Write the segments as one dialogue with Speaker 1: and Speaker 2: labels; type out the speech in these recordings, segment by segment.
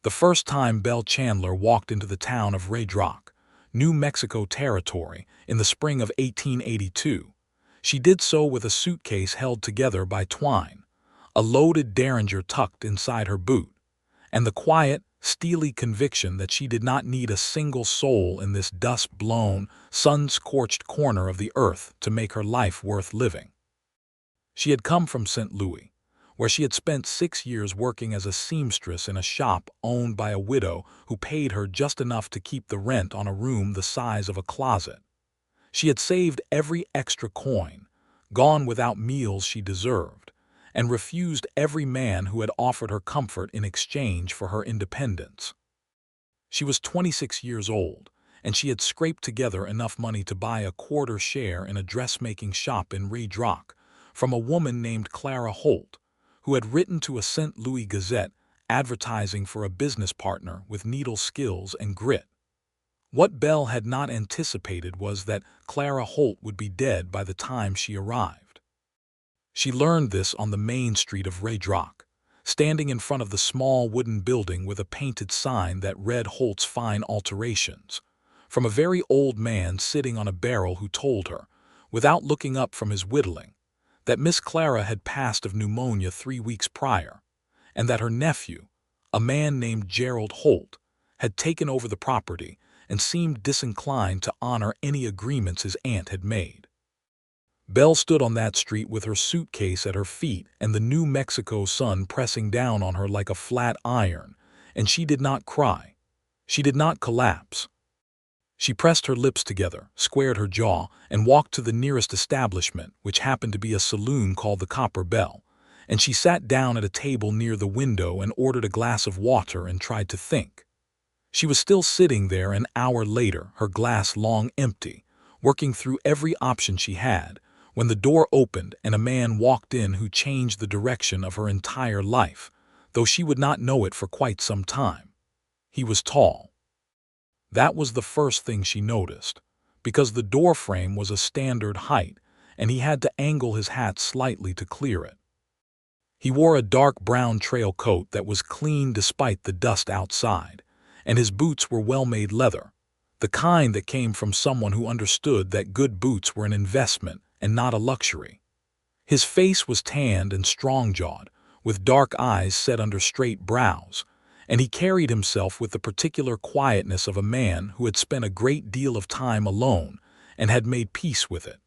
Speaker 1: The first time Belle Chandler walked into the town of Redrock, New Mexico Territory, in the spring of 1882, she did so with a suitcase held together by twine, a loaded derringer tucked inside her boot, and the quiet, steely conviction that she did not need a single soul in this dust-blown, sun-scorched corner of the earth to make her life worth living. She had come from St. Louis, where she had spent 6 years working as a seamstress in a shop owned by a widow who paid her just enough to keep the rent on a room the size of a closet. She had saved every extra coin, gone without meals she deserved, and refused every man who had offered her comfort in exchange for her independence. She was 26 years old, and she had scraped together enough money to buy a quarter share in a dressmaking shop in Redrock from a woman named Clara Holt, who had written to a St. Louis Gazette advertising for a business partner with needle skills and grit. What Belle had not anticipated was that Clara Holt would be dead by the time she arrived. She learned this on the main street of Redrock, standing in front of the small wooden building with a painted sign that read Holt's Fine Alterations, from a very old man sitting on a barrel who told her, without looking up from his whittling, that Miss Clara had passed of pneumonia 3 weeks prior, and that her nephew, a man named Gerald Holt, had taken over the property and seemed disinclined to honor any agreements his aunt had made. Belle stood on that street with her suitcase at her feet and the New Mexico sun pressing down on her like a flat iron, and she did not cry. She did not collapse. She pressed her lips together, squared her jaw, and walked to the nearest establishment, which happened to be a saloon called the Copper Bell, and she sat down at a table near the window and ordered a glass of water and tried to think. She was still sitting there an hour later, her glass long empty, working through every option she had, when the door opened and a man walked in who changed the direction of her entire life, though she would not know it for quite some time. He was tall. That was the first thing she noticed, because the door frame was a standard height, and he had to angle his hat slightly to clear it. He wore a dark brown trail coat that was clean despite the dust outside, and his boots were well-made leather, the kind that came from someone who understood that good boots were an investment and not a luxury. His face was tanned and strong-jawed, with dark eyes set under straight brows, and he carried himself with the particular quietness of a man who had spent a great deal of time alone and had made peace with it.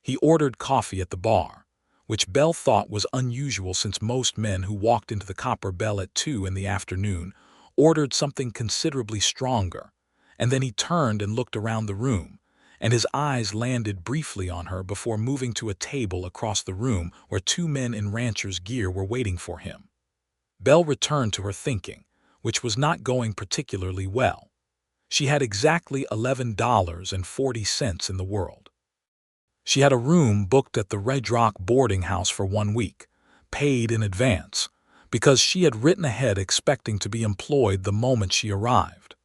Speaker 1: He ordered coffee at the bar, which Belle thought was unusual since most men who walked into the Copper Bell at 2 in the afternoon ordered something considerably stronger, and then he turned and looked around the room, and his eyes landed briefly on her before moving to a table across the room where 2 men in rancher's gear were waiting for him. Belle returned to her thinking, which was not going particularly well. She had exactly $11.40 in the world. She had a room booked at the Redrock boarding house for 1 week, paid in advance, because she had written ahead expecting to be employed the moment she arrived.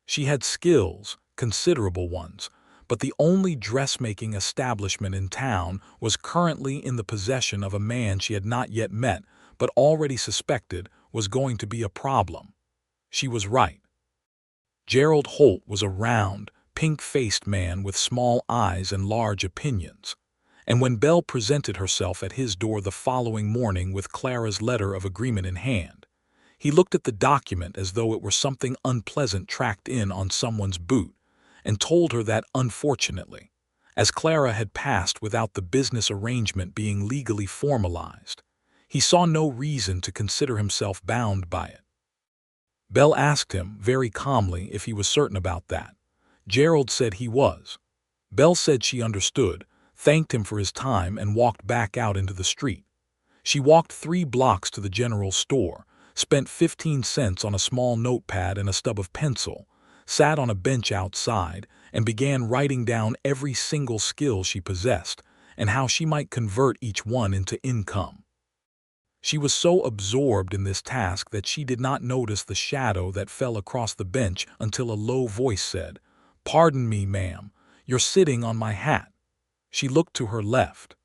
Speaker 1: She had skills, considerable ones, but the only dressmaking establishment in town was currently in the possession of a man she had not yet met but already suspected was going to be a problem. She was right. Gerald Holt was a round, pink-faced man with small eyes and large opinions, and when Belle presented herself at his door the following morning with Clara's letter of agreement in hand, he looked at the document as though it were something unpleasant tracked in on someone's boot, and told her that, unfortunately, as Clara had passed without the business arrangement being legally formalized, he saw no reason to consider himself bound by it. Belle asked him, very calmly, if he was certain about that. Gerald said he was. Belle said she understood, thanked him for his time, and walked back out into the street. She walked 3 blocks to the general store, spent 15 cents on a small notepad and a stub of pencil, sat on a bench outside, and began writing down every single skill she possessed and how she might convert each one into income. She was so absorbed in this task that she did not notice the shadow that fell across the bench until a low voice said, "Pardon me, ma'am, you're sitting on my hat." She looked to her left.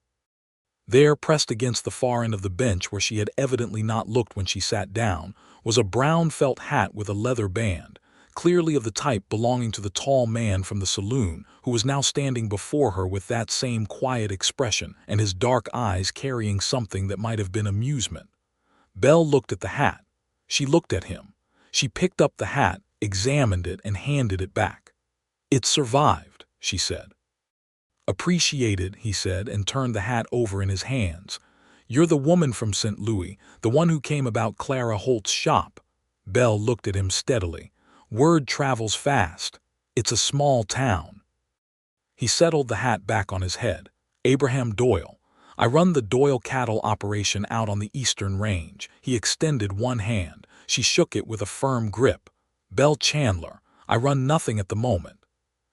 Speaker 1: There, pressed against the far end of the bench where she had evidently not looked when she sat down, was a brown felt hat with a leather band, clearly of the type belonging to the tall man from the saloon, who was now standing before her with that same quiet expression and his dark eyes carrying something that might have been amusement. Belle looked at the hat. She looked at him. She picked up the hat, examined it, and handed it back. "It survived," she said. "Appreciated," he said, and turned the hat over in his hands. "You're the woman from St. Louis, the one who came about Clara Holt's shop." Belle looked at him steadily. "Word travels fast. It's a small town." He settled the hat back on his head. "Abraham Doyle. I run the Doyle cattle operation out on the Eastern Range." He extended one hand. She shook it with a firm grip. "Belle Chandler. I run nothing at the moment."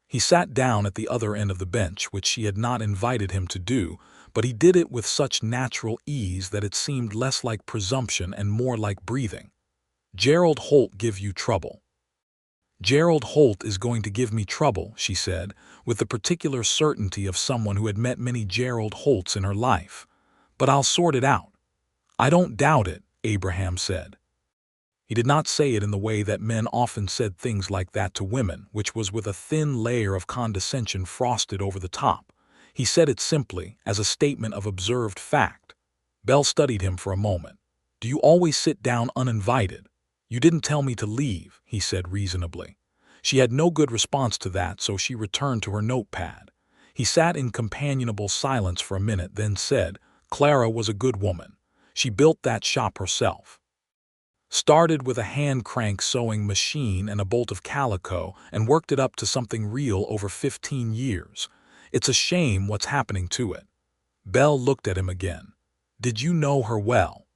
Speaker 1: He sat down at the other end of the bench, which she had not invited him to do, but he did it with such natural ease that it seemed less like presumption and more like breathing. "Gerald Holt give you trouble." "Gerald Holt is going to give me trouble," she said, with the particular certainty of someone who had met many Gerald Holts in her life. "But I'll sort it out." "I don't doubt it," Abraham said. He did not say it in the way that men often said things like that to women, which was with a thin layer of condescension frosted over the top. He said it simply, as a statement of observed fact. Belle studied him for a moment. "Do you always sit down uninvited?" "You didn't tell me to leave," he said reasonably. She had no good response to that, so she returned to her notepad. He sat in companionable silence for a minute, then said, "Clara was a good woman. She built that shop herself. Started with a hand-crank sewing machine and a bolt of calico and worked it up to something real over 15 years. It's a shame what's happening to it." Belle looked at him again. "Did you know her well?"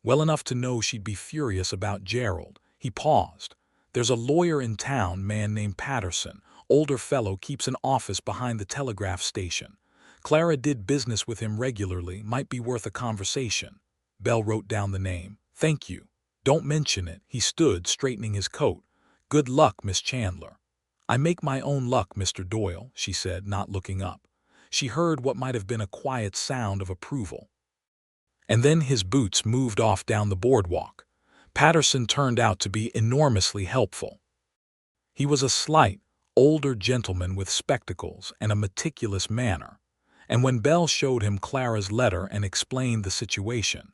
Speaker 1: "Well enough to know she'd be furious about Gerald." He paused. "There's a lawyer in town, man named Patterson. Older fellow, keeps an office behind the telegraph station. Clara did business with him regularly, might be worth a conversation." Belle wrote down the name. "Thank you. Don't mention it." He stood, straightening his coat. "Good luck, Miss Chandler." "I make my own luck, Mr. Doyle," she said, not looking up. She heard what might have been a quiet sound of approval. And then his boots moved off down the boardwalk. Patterson turned out to be enormously helpful. He was a slight, older gentleman with spectacles and a meticulous manner, and when Belle showed him Clara's letter and explained the situation,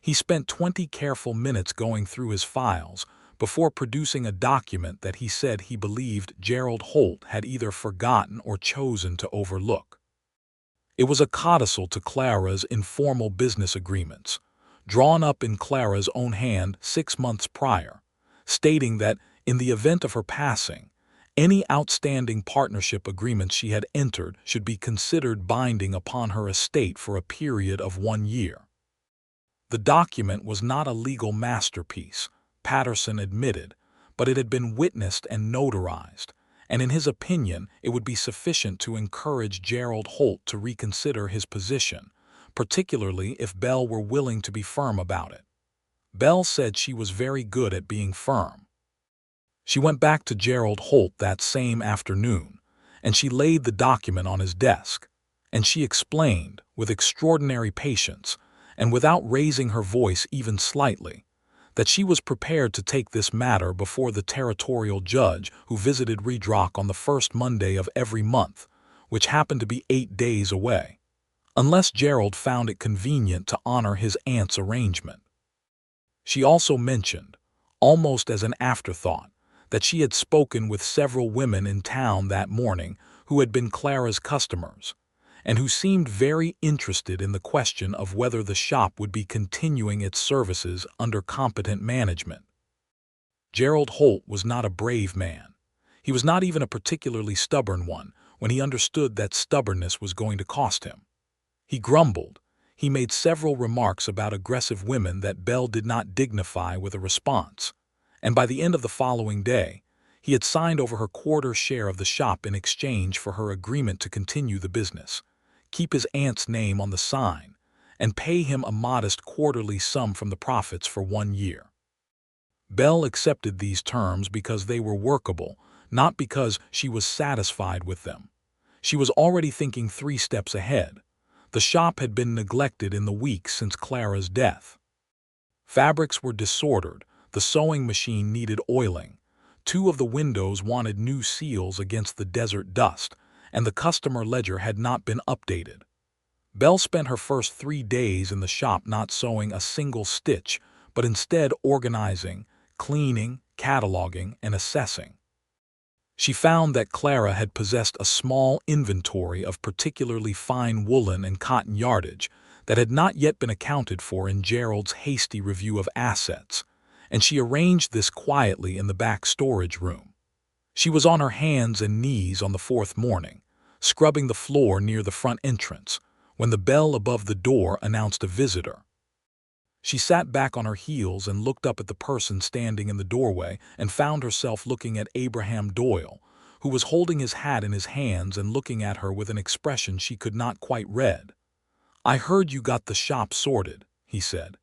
Speaker 1: he spent 20 careful minutes going through his files before producing a document that he said he believed Gerald Holt had either forgotten or chosen to overlook. It was a codicil to Clara's informal business agreements, drawn up in Clara's own hand 6 months prior, stating that, in the event of her passing, any outstanding partnership agreements she had entered should be considered binding upon her estate for a period of 1 year. The document was not a legal masterpiece, Patterson admitted, but it had been witnessed and notarized, and in his opinion it would be sufficient to encourage Gerald Holt to reconsider his position, particularly if Belle were willing to be firm about it. Belle said she was very good at being firm. She went back to Gerald Holt that same afternoon, and she laid the document on his desk, and she explained, with extraordinary patience, and without raising her voice even slightly, that she was prepared to take this matter before the territorial judge who visited Redrock on the first Monday of every month, which happened to be 8 days away, unless Gerald found it convenient to honor his aunt's arrangement. She also mentioned, almost as an afterthought, that she had spoken with several women in town that morning who had been Clara's customers, and who seemed very interested in the question of whether the shop would be continuing its services under competent management. Gerald Holt was not a brave man. He was not even a particularly stubborn one when he understood that stubbornness was going to cost him. He grumbled. He made several remarks about aggressive women that Belle did not dignify with a response, and by the end of the following day, he had signed over her quarter share of the shop in exchange for her agreement to continue the business, keep his aunt's name on the sign, and pay him a modest quarterly sum from the profits for 1 year. Belle accepted these terms because they were workable, not because she was satisfied with them. She was already thinking 3 steps ahead. The shop had been neglected in the weeks since Clara's death. Fabrics were disordered, the sewing machine needed oiling, two of the windows wanted new seals against the desert dust, and the customer ledger had not been updated. Belle spent her first 3 days in the shop not sewing a single stitch, but instead organizing, cleaning, cataloging, and assessing. She found that Clara had possessed a small inventory of particularly fine woolen and cotton yardage that had not yet been accounted for in Gerald's hasty review of assets, and she arranged this quietly in the back storage room. She was on her hands and knees on the 4th morning, scrubbing the floor near the front entrance, when the bell above the door announced a visitor. She sat back on her heels and looked up at the person standing in the doorway and found herself looking at Abraham Doyle, who was holding his hat in his hands and looking at her with an expression she could not quite read. "I heard you got the shop sorted," he said.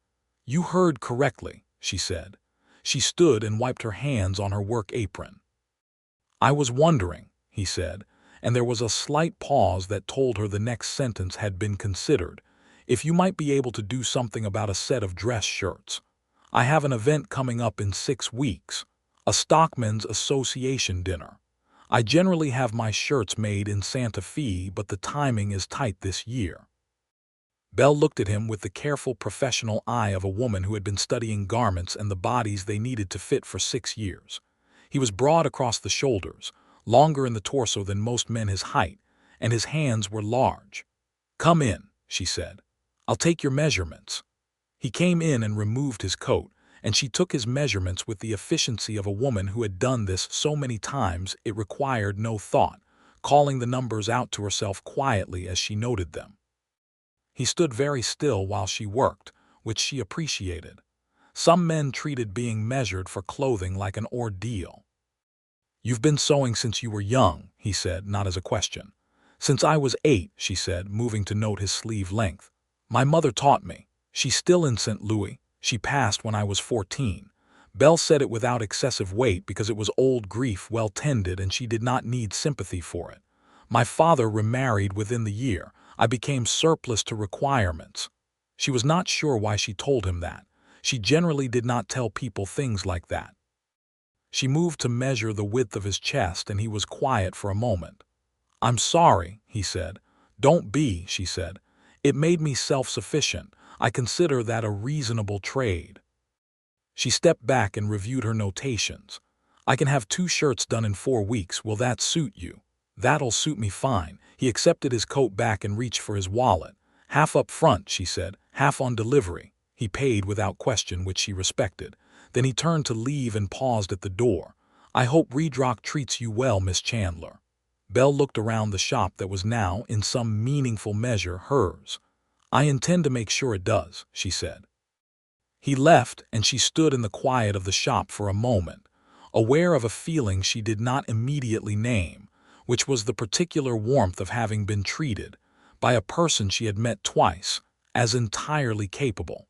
Speaker 1: "You heard correctly," she said. She stood and wiped her hands on her work apron. "I was wondering," he said, and there was a slight pause that told her the next sentence had been considered, "if you might be able to do something about a set of dress shirts. I have an event coming up in 6 weeks, a Stockmen's Association dinner. I generally have my shirts made in Santa Fe, but the timing is tight this year." Belle looked at him with the careful professional eye of a woman who had been studying garments and the bodies they needed to fit for 6 years. He was broad across the shoulders, longer in the torso than most men his height, and his hands were large. "Come in," she said. "I'll take your measurements." He came in and removed his coat, and she took his measurements with the efficiency of a woman who had done this so many times it required no thought, calling the numbers out to herself quietly as she noted them. He stood very still while she worked, which she appreciated. Some men treated being measured for clothing like an ordeal. "You've been sewing since you were young," he said, not as a question. "Since I was 8, she said, moving to note his sleeve length. "My mother taught me. She's still in St. Louis. She passed when I was 14. Belle said it without excessive weight because it was old grief well tended and she did not need sympathy for it. My father remarried within the year. I became surplus to requirements." She was not sure why she told him that. She generally did not tell people things like that. She moved to measure the width of his chest and he was quiet for a moment. "I'm sorry," he said. "Don't be," she said. "It made me self-sufficient. I consider that a reasonable trade." She stepped back and reviewed her notations. "I can have 2 shirts done in 4 weeks. Will that suit you?" "That'll suit me fine." He accepted his coat back and reached for his wallet. "Half up front," she said, "half on delivery." He paid without question, which she respected. Then he turned to leave and paused at the door. "I hope Redrock treats you well, Miss Chandler." Belle looked around the shop that was now, in some meaningful measure, hers. "I intend to make sure it does," she said. He left, and she stood in the quiet of the shop for a moment, aware of a feeling she did not immediately name, which was the particular warmth of having been treated, by a person she had met twice, as entirely capable.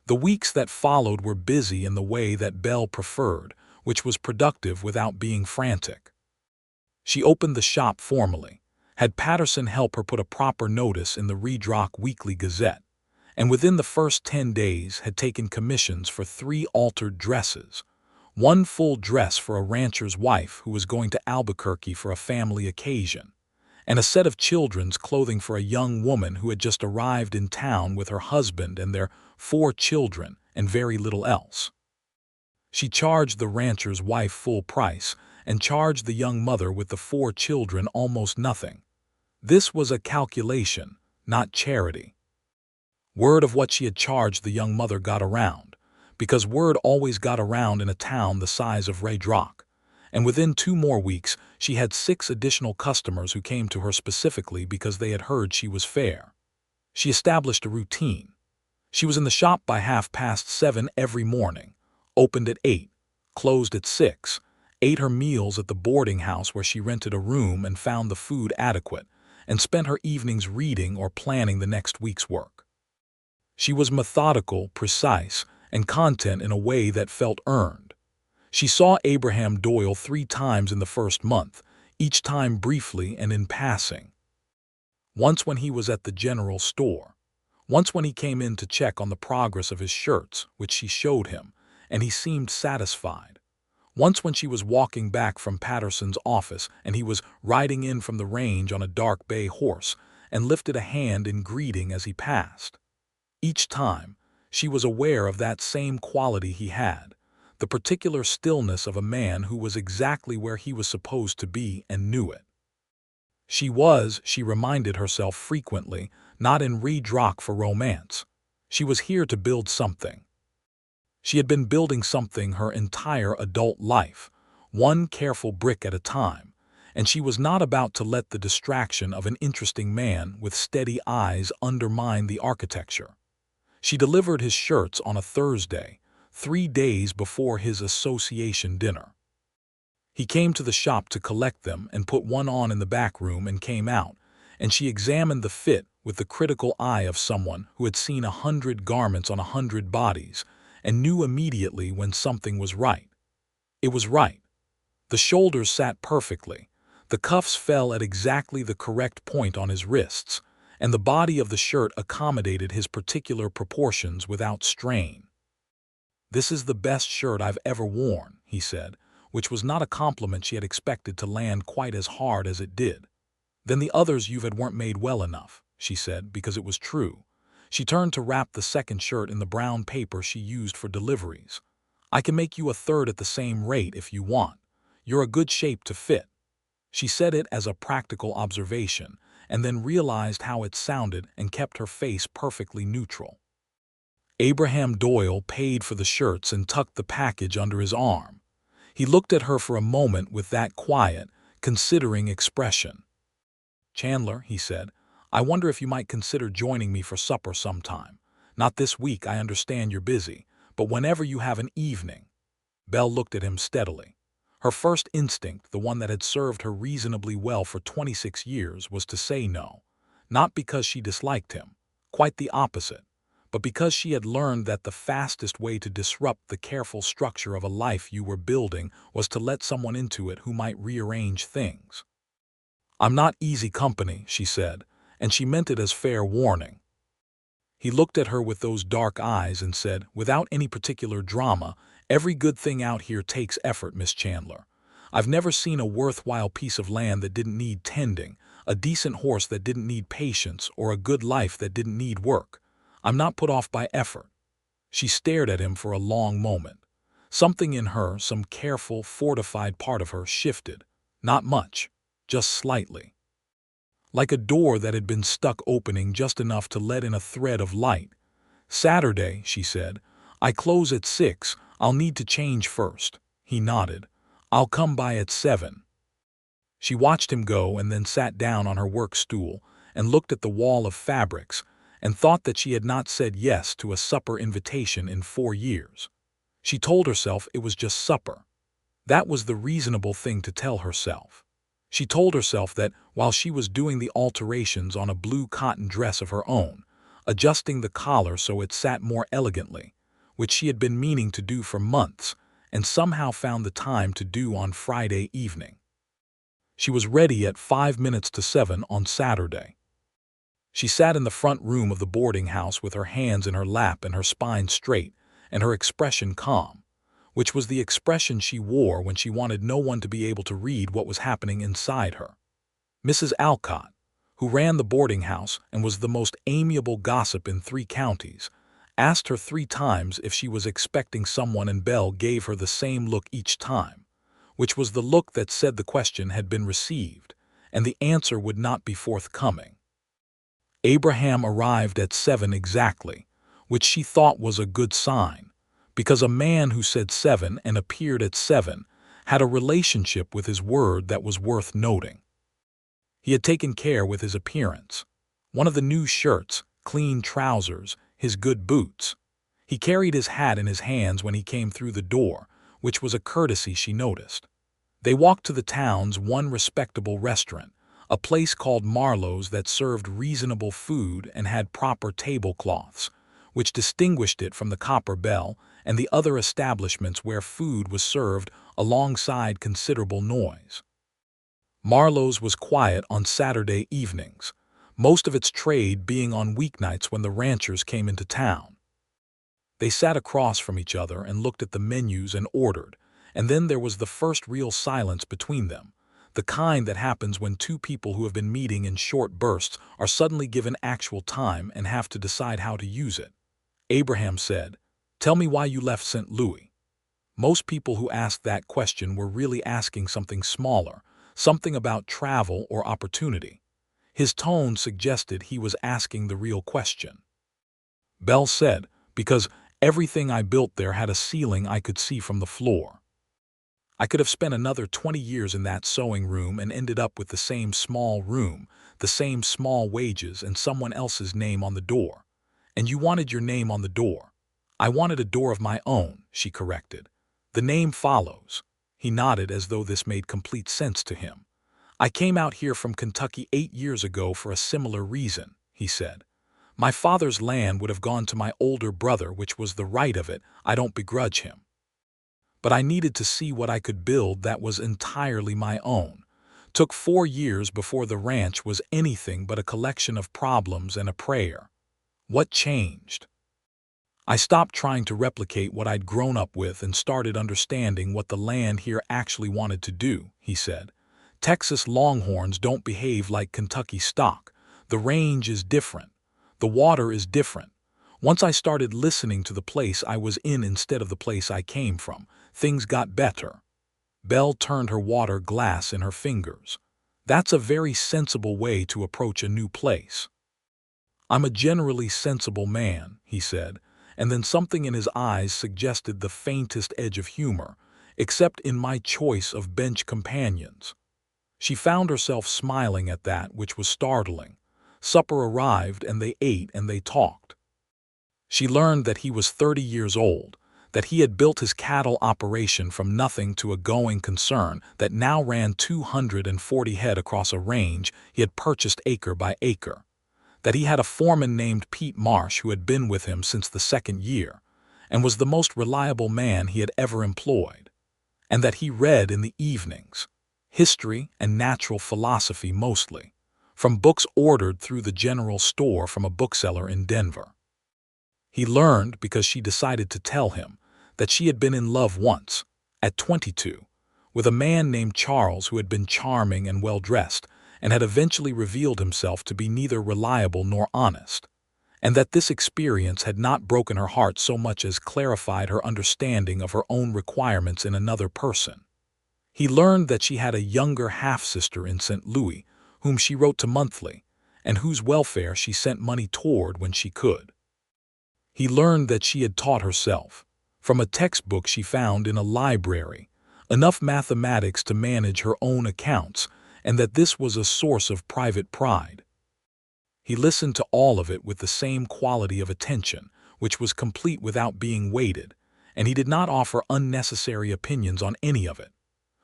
Speaker 1: The weeks that followed were busy in the way that Belle preferred, which was productive without being frantic. She opened the shop formally, had Patterson help her put a proper notice in the Redrock Weekly Gazette, and within the first 10 days had taken commissions for 3 altered dresses, 1 full dress for a rancher's wife who was going to Albuquerque for a family occasion, and a set of children's clothing for a young woman who had just arrived in town with her husband and their 4 children and very little else. She charged the rancher's wife full price and charged the young mother with the 4 children almost nothing. This was a calculation, not charity. Word of what she had charged the young mother got around, because word always got around in a town the size of Redrock, and within 2 more weeks she had 6 additional customers who came to her specifically because they had heard she was fair. She established a routine. She was in the shop by 7:30 every morning, opened at 8, closed at 6, ate her meals at the boarding house where she rented a room and found the food adequate, and spent her evenings reading or planning the next week's work. She was methodical, precise, and content in a way that felt earned. She saw Abraham Doyle 3 times in the first month, each time briefly and in passing. once when he was at the general store, once when he came in to check on the progress of his shirts, which she showed him, and he seemed satisfied. Once when she was walking back from Patterson's office and he was riding in from the range on a dark bay horse and lifted a hand in greeting as he passed. Each time, she was aware of that same quality he had, the particular stillness of a man who was exactly where he was supposed to be and knew it. She reminded herself frequently, not in Redrock for romance. She was here to build something. She had been building something her entire adult life, one careful brick at a time, and she was not about to let the distraction of an interesting man with steady eyes undermine the architecture. She delivered his shirts on a Thursday, 3 days before his association dinner. He came to the shop to collect them and put one on in the back room and came out, and she examined the fit with the critical eye of someone who had seen 100 garments on 100 bodies and knew immediately when something was right. It was right. The shoulders sat perfectly, the cuffs fell at exactly the correct point on his wrists, and the body of the shirt accommodated his particular proportions without strain. "This is the best shirt I've ever worn," he said, which was not a compliment she had expected to land quite as hard as it did. "Then the others you've had weren't made well enough," she said, because it was true. She turned to wrap the second shirt in the brown paper she used for deliveries. "I can make you a third at the same rate if you want. You're a good shape to fit." She said it as a practical observation, and then realized how it sounded and kept her face perfectly neutral. Abraham Doyle paid for the shirts and tucked the package under his arm. He looked at her for a moment with that quiet, considering expression. "Chandler," he said, "I wonder if you might consider joining me for supper sometime. Not this week, I understand you're busy, but whenever you have an evening." Belle looked at him steadily. Her first instinct, the one that had served her reasonably well for 26 years, was to say no. Not because she disliked him, quite the opposite, but because she had learned that the fastest way to disrupt the careful structure of a life you were building was to let someone into it who might rearrange things. "I'm not easy company," she said, and she meant it as fair warning. He looked at her with those dark eyes and said, without any particular drama, "Every good thing out here takes effort, Miss Chandler. I've never seen a worthwhile piece of land that didn't need tending, a decent horse that didn't need patience, or a good life that didn't need work. I'm not put off by effort." She stared at him for a long moment. Something in her, some careful, fortified part of her, shifted. Not much, just slightly. Like a door that had been stuck opening just enough to let in a thread of light. "Saturday," she said. "I close at 6. I'll need to change first." He nodded. "I'll come by at 7. She watched him go and then sat down on her work stool and looked at the wall of fabrics and thought that she had not said yes to a supper invitation in 4 years. She told herself it was just supper. That was the reasonable thing to tell herself. She told herself that while she was doing the alterations on a blue cotton dress of her own, adjusting the collar so it sat more elegantly, which she had been meaning to do for months, and somehow found the time to do on Friday evening. She was ready at 5 minutes to 7 on Saturday. She sat in the front room of the boarding house with her hands in her lap and her spine straight and her expression calm, which was the expression she wore when she wanted no one to be able to read what was happening inside her. Mrs. Alcott, who ran the boarding house and was the most amiable gossip in 3 counties, asked her 3 times if she was expecting someone, and Belle gave her the same look each time, which was the look that said the question had been received and the answer would not be forthcoming. Abraham arrived at 7 exactly, which she thought was a good sign, because a man who said 7 and appeared at 7 had a relationship with his word that was worth noting. He had taken care with his appearance. One of the new shirts, clean trousers, his good boots. He carried his hat in his hands when he came through the door, which was a courtesy she noticed. They walked to the town's one respectable restaurant, a place called Marlowe's that served reasonable food and had proper tablecloths, which distinguished it from the Copper Bell and the other establishments where food was served alongside considerable noise. Marlowe's was quiet on Saturday evenings, most of its trade being on weeknights when the ranchers came into town. They sat across from each other and looked at the menus and ordered, and then there was the first real silence between them, the kind that happens when two people who have been meeting in short bursts are suddenly given actual time and have to decide how to use it. Abraham said, "Tell me why you left St. Louis." Most people who asked that question were really asking something smaller, something about travel or opportunity. His tone suggested he was asking the real question. Belle said, "Because everything I built there had a ceiling I could see from the floor. I could have spent another 20 years in that sewing room and ended up with the same small room, the same small wages, and someone else's name on the door. And you wanted your name on the door. I wanted a door of my own," she corrected. "The name follows." He nodded as though this made complete sense to him. "I came out here from Kentucky 8 years ago for a similar reason," he said. "My father's land would have gone to my older brother, which was the right of it. I don't begrudge him. But I needed to see what I could build that was entirely my own. Took 4 years before the ranch was anything but a collection of problems and a prayer." What changed? "I stopped trying to replicate what I'd grown up with and started understanding what the land here actually wanted to do," he said. "Texas longhorns don't behave like Kentucky stock. The range is different. The water is different. Once I started listening to the place I was in instead of the place I came from, things got better." Belle turned her water glass in her fingers. "That's a very sensible way to approach a new place." "I'm a generally sensible man," he said, and then something in his eyes suggested the faintest edge of humor, "except in my choice of bench companions." She found herself smiling at that, which was startling. Supper arrived and they ate and they talked. She learned that he was 30 years old, that he had built his cattle operation from nothing to a going concern that now ran 240 head across a range he had purchased acre by acre, that he had a foreman named Pete Marsh who had been with him since the 2nd year and was the most reliable man he had ever employed, and that he read in the evenings, history and natural philosophy mostly, from books ordered through the general store from a bookseller in Denver. He learned, because she decided to tell him, that she had been in love once, at 22, with a man named Charles who had been charming and well-dressed and had eventually revealed himself to be neither reliable nor honest, and that this experience had not broken her heart so much as clarified her understanding of her own requirements in another person. He learned that she had a younger half-sister in St. Louis whom she wrote to monthly and whose welfare she sent money toward when she could. He learned that she had taught herself, from a textbook she found in a library, enough mathematics to manage her own accounts, and that this was a source of private pride. He listened to all of it with the same quality of attention, which was complete without being weighted, and he did not offer unnecessary opinions on any of it.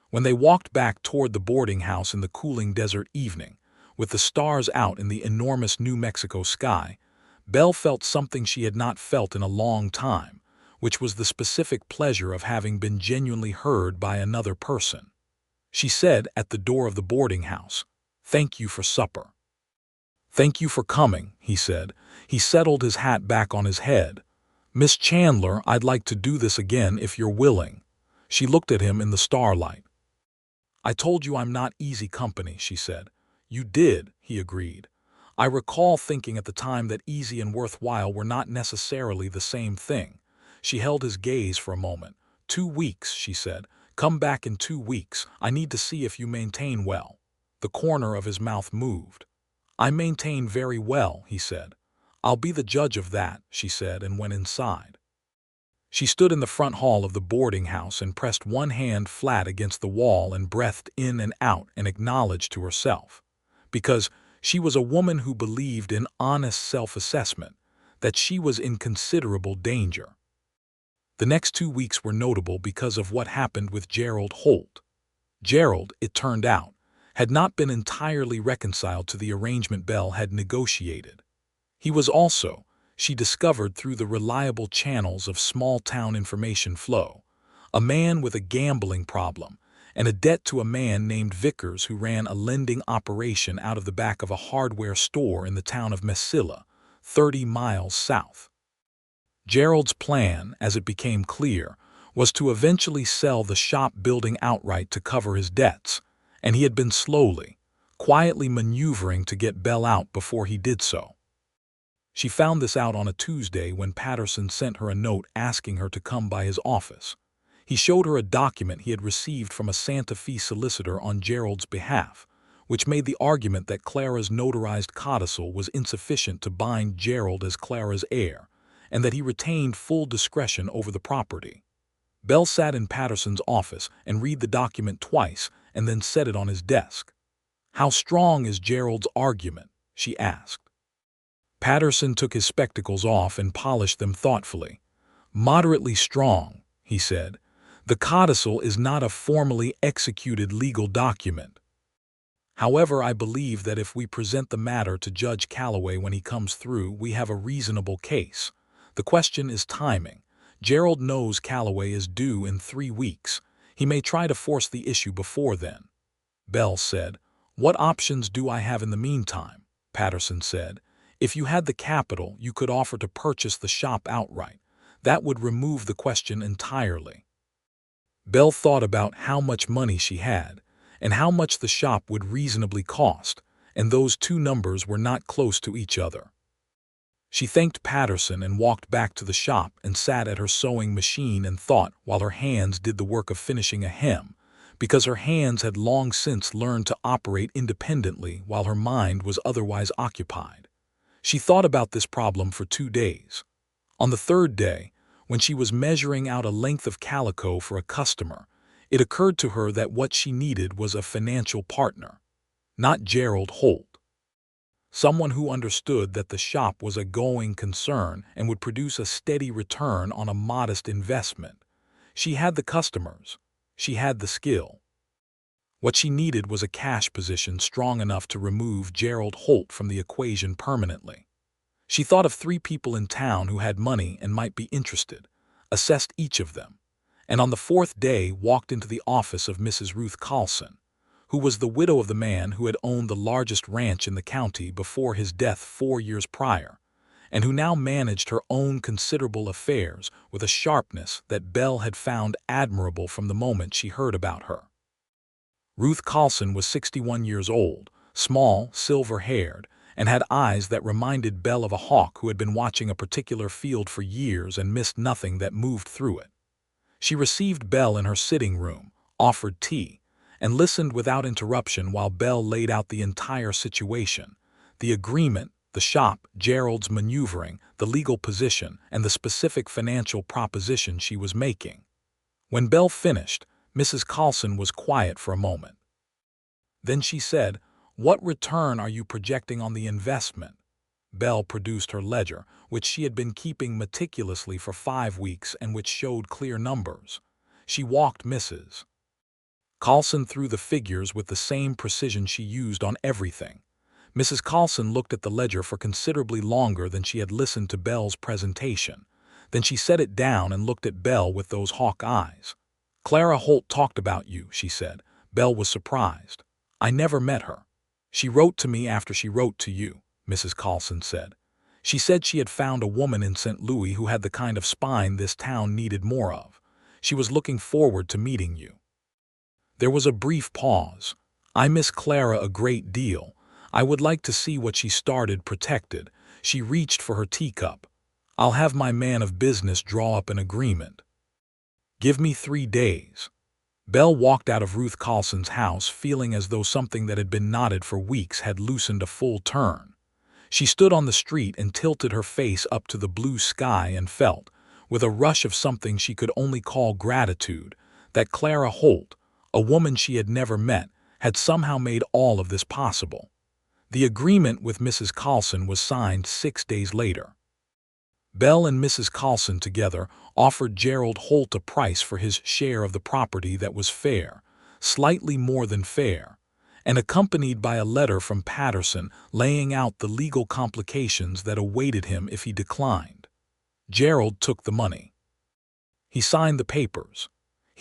Speaker 1: When they walked back toward the boarding house in the cooling desert evening, with the stars out in the enormous New Mexico sky, Belle felt something she had not felt in a long time, which was the specific pleasure of having been genuinely heard by another person. She said at the door of the boarding house, "Thank you for supper." "Thank you for coming," he said. He settled his hat back on his head. "Miss Chandler, I'd like to do this again if you're willing." She looked at him in the starlight. "I told you I'm not easy company," she said. "You did," he agreed. "I recall thinking at the time that easy and worthwhile were not necessarily the same thing." She held his gaze for a moment. "2 weeks," she said. "Come back in 2 weeks. I need to see if you maintain well." The corner of his mouth moved. "I maintain very well," he said. "I'll be the judge of that," she said, and went inside. She stood in the front hall of the boarding house and pressed one hand flat against the wall and breathed in and out and acknowledged to herself, because she was a woman who believed in honest self-assessment, that she was in considerable danger. The next 2 weeks were notable because of what happened with Gerald Holt. Gerald, it turned out, had not been entirely reconciled to the arrangement Belle had negotiated. He was also, she discovered through the reliable channels of small-town information flow, a man with a gambling problem, and a debt to a man named Vickers who ran a lending operation out of the back of a hardware store in the town of Mesilla, 30 miles south. Gerald's plan, as it became clear, was to eventually sell the shop building outright to cover his debts, and he had been slowly, quietly maneuvering to get Belle out before he did so. She found this out on a Tuesday when Patterson sent her a note asking her to come by his office. He showed her a document he had received from a Santa Fe solicitor on Gerald's behalf, which made the argument that Clara's notarized codicil was insufficient to bind Gerald as Clara's heir, and that he retained full discretion over the property. Belle sat in Patterson's office and read the document twice and then set it on his desk. "How strong is Gerald's argument?" she asked. Patterson took his spectacles off and polished them thoughtfully. "Moderately strong," he said. "The codicil is not a formally executed legal document. However, I believe that if we present the matter to Judge Calloway when he comes through, we have a reasonable case. The question is timing. Gerald knows Calloway is due in 3 weeks. He may try to force the issue before then." Belle said. "What options do I have in the meantime?" Patterson said. "If you had the capital, you could offer to purchase the shop outright. That would remove the question entirely." Belle thought about how much money she had, and how much the shop would reasonably cost, and those two numbers were not close to each other. She thanked Patterson and walked back to the shop and sat at her sewing machine and thought while her hands did the work of finishing a hem, because her hands had long since learned to operate independently while her mind was otherwise occupied. She thought about this problem for 2 days. On the 3rd day, when she was measuring out a length of calico for a customer, it occurred to her that what she needed was a financial partner, not Gerald Holt. Someone who understood that the shop was a going concern and would produce a steady return on a modest investment. She had the customers. She had the skill. What she needed was a cash position strong enough to remove Gerald Holt from the equation permanently. She thought of 3 people in town who had money and might be interested, assessed each of them, and on the 4th day walked into the office of Mrs. Ruth Carlson, who was the widow of the man who had owned the largest ranch in the county before his death 4 years prior, and who now managed her own considerable affairs with a sharpness that Belle had found admirable from the moment she heard about her. Ruth Carlson was 61 years old, small, silver-haired, and had eyes that reminded Belle of a hawk who had been watching a particular field for years and missed nothing that moved through it. She received Belle in her sitting room, offered tea, and listened without interruption while Belle laid out the entire situation: the agreement, the shop, Gerald's maneuvering, the legal position, and the specific financial proposition she was making. When Belle finished, Mrs. Carlson was quiet for a moment. Then she said, "What return are you projecting on the investment?" Belle produced her ledger, which she had been keeping meticulously for 5 weeks and which showed clear numbers. She walked Mrs. Carlson through the figures with the same precision she used on everything. Mrs. Carlson looked at the ledger for considerably longer than she had listened to Belle's presentation. Then she set it down and looked at Belle with those hawk eyes. "Clara Holt talked about you," she said. Belle was surprised. "I never met her." "She wrote to me after she wrote to you," Mrs. Carlson said. "She said she had found a woman in St. Louis who had the kind of spine this town needed more of. She was looking forward to meeting you." There was a brief pause. "I miss Clara a great deal. I would like to see what she started protected." She reached for her teacup. "I'll have my man of business draw up an agreement. Give me 3 days." Belle walked out of Ruth Carlson's house feeling as though something that had been knotted for weeks had loosened a full turn. She stood on the street and tilted her face up to the blue sky and felt, with a rush of something she could only call gratitude, that Clara Holt, a woman she had never met, had somehow made all of this possible. The agreement with Mrs. Carlson was signed 6 days later. Belle and Mrs. Carlson together offered Gerald Holt a price for his share of the property that was fair, slightly more than fair, and accompanied by a letter from Patterson laying out the legal complications that awaited him if he declined. Gerald took the money. He signed the papers.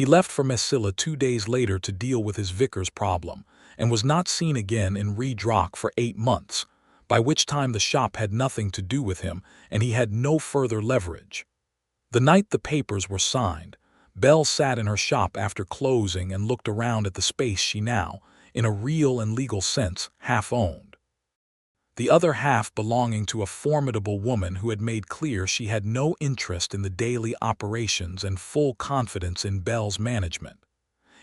Speaker 1: He left for Messilla 2 days later to deal with his vicar's problem, and was not seen again in Redrock for 8 months, by which time the shop had nothing to do with him and he had no further leverage. The night the papers were signed, Belle sat in her shop after closing and looked around at the space she now, in a real and legal sense, half-owned. The other half belonging to a formidable woman who had made clear she had no interest in the daily operations and full confidence in Belle's management.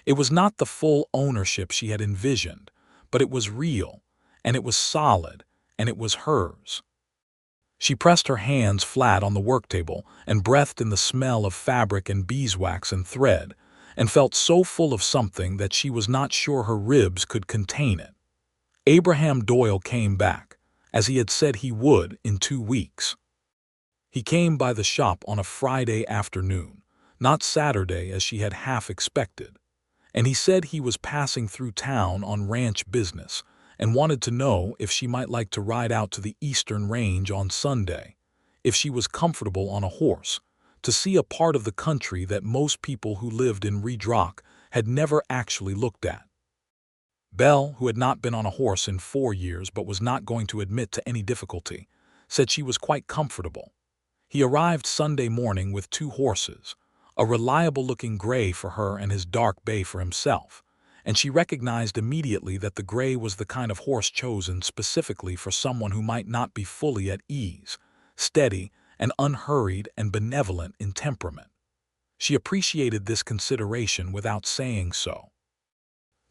Speaker 1: It was not the full ownership she had envisioned, but it was real, and it was solid, and it was hers. She pressed her hands flat on the worktable and breathed in the smell of fabric and beeswax and thread, and felt so full of something that she was not sure her ribs could contain it. Abraham Doyle came back, as he had said he would, in 2 weeks. He came by the shop on a Friday afternoon, not Saturday as she had half expected, and he said he was passing through town on ranch business and wanted to know if she might like to ride out to the eastern range on Sunday, if she was comfortable on a horse, to see a part of the country that most people who lived in Redrock had never actually looked at. Belle, who had not been on a horse in 4 years but was not going to admit to any difficulty, said she was quite comfortable. He arrived Sunday morning with 2 horses, a reliable-looking gray for her and his dark bay for himself, and she recognized immediately that the gray was the kind of horse chosen specifically for someone who might not be fully at ease, steady and unhurried and benevolent in temperament. She appreciated this consideration without saying so.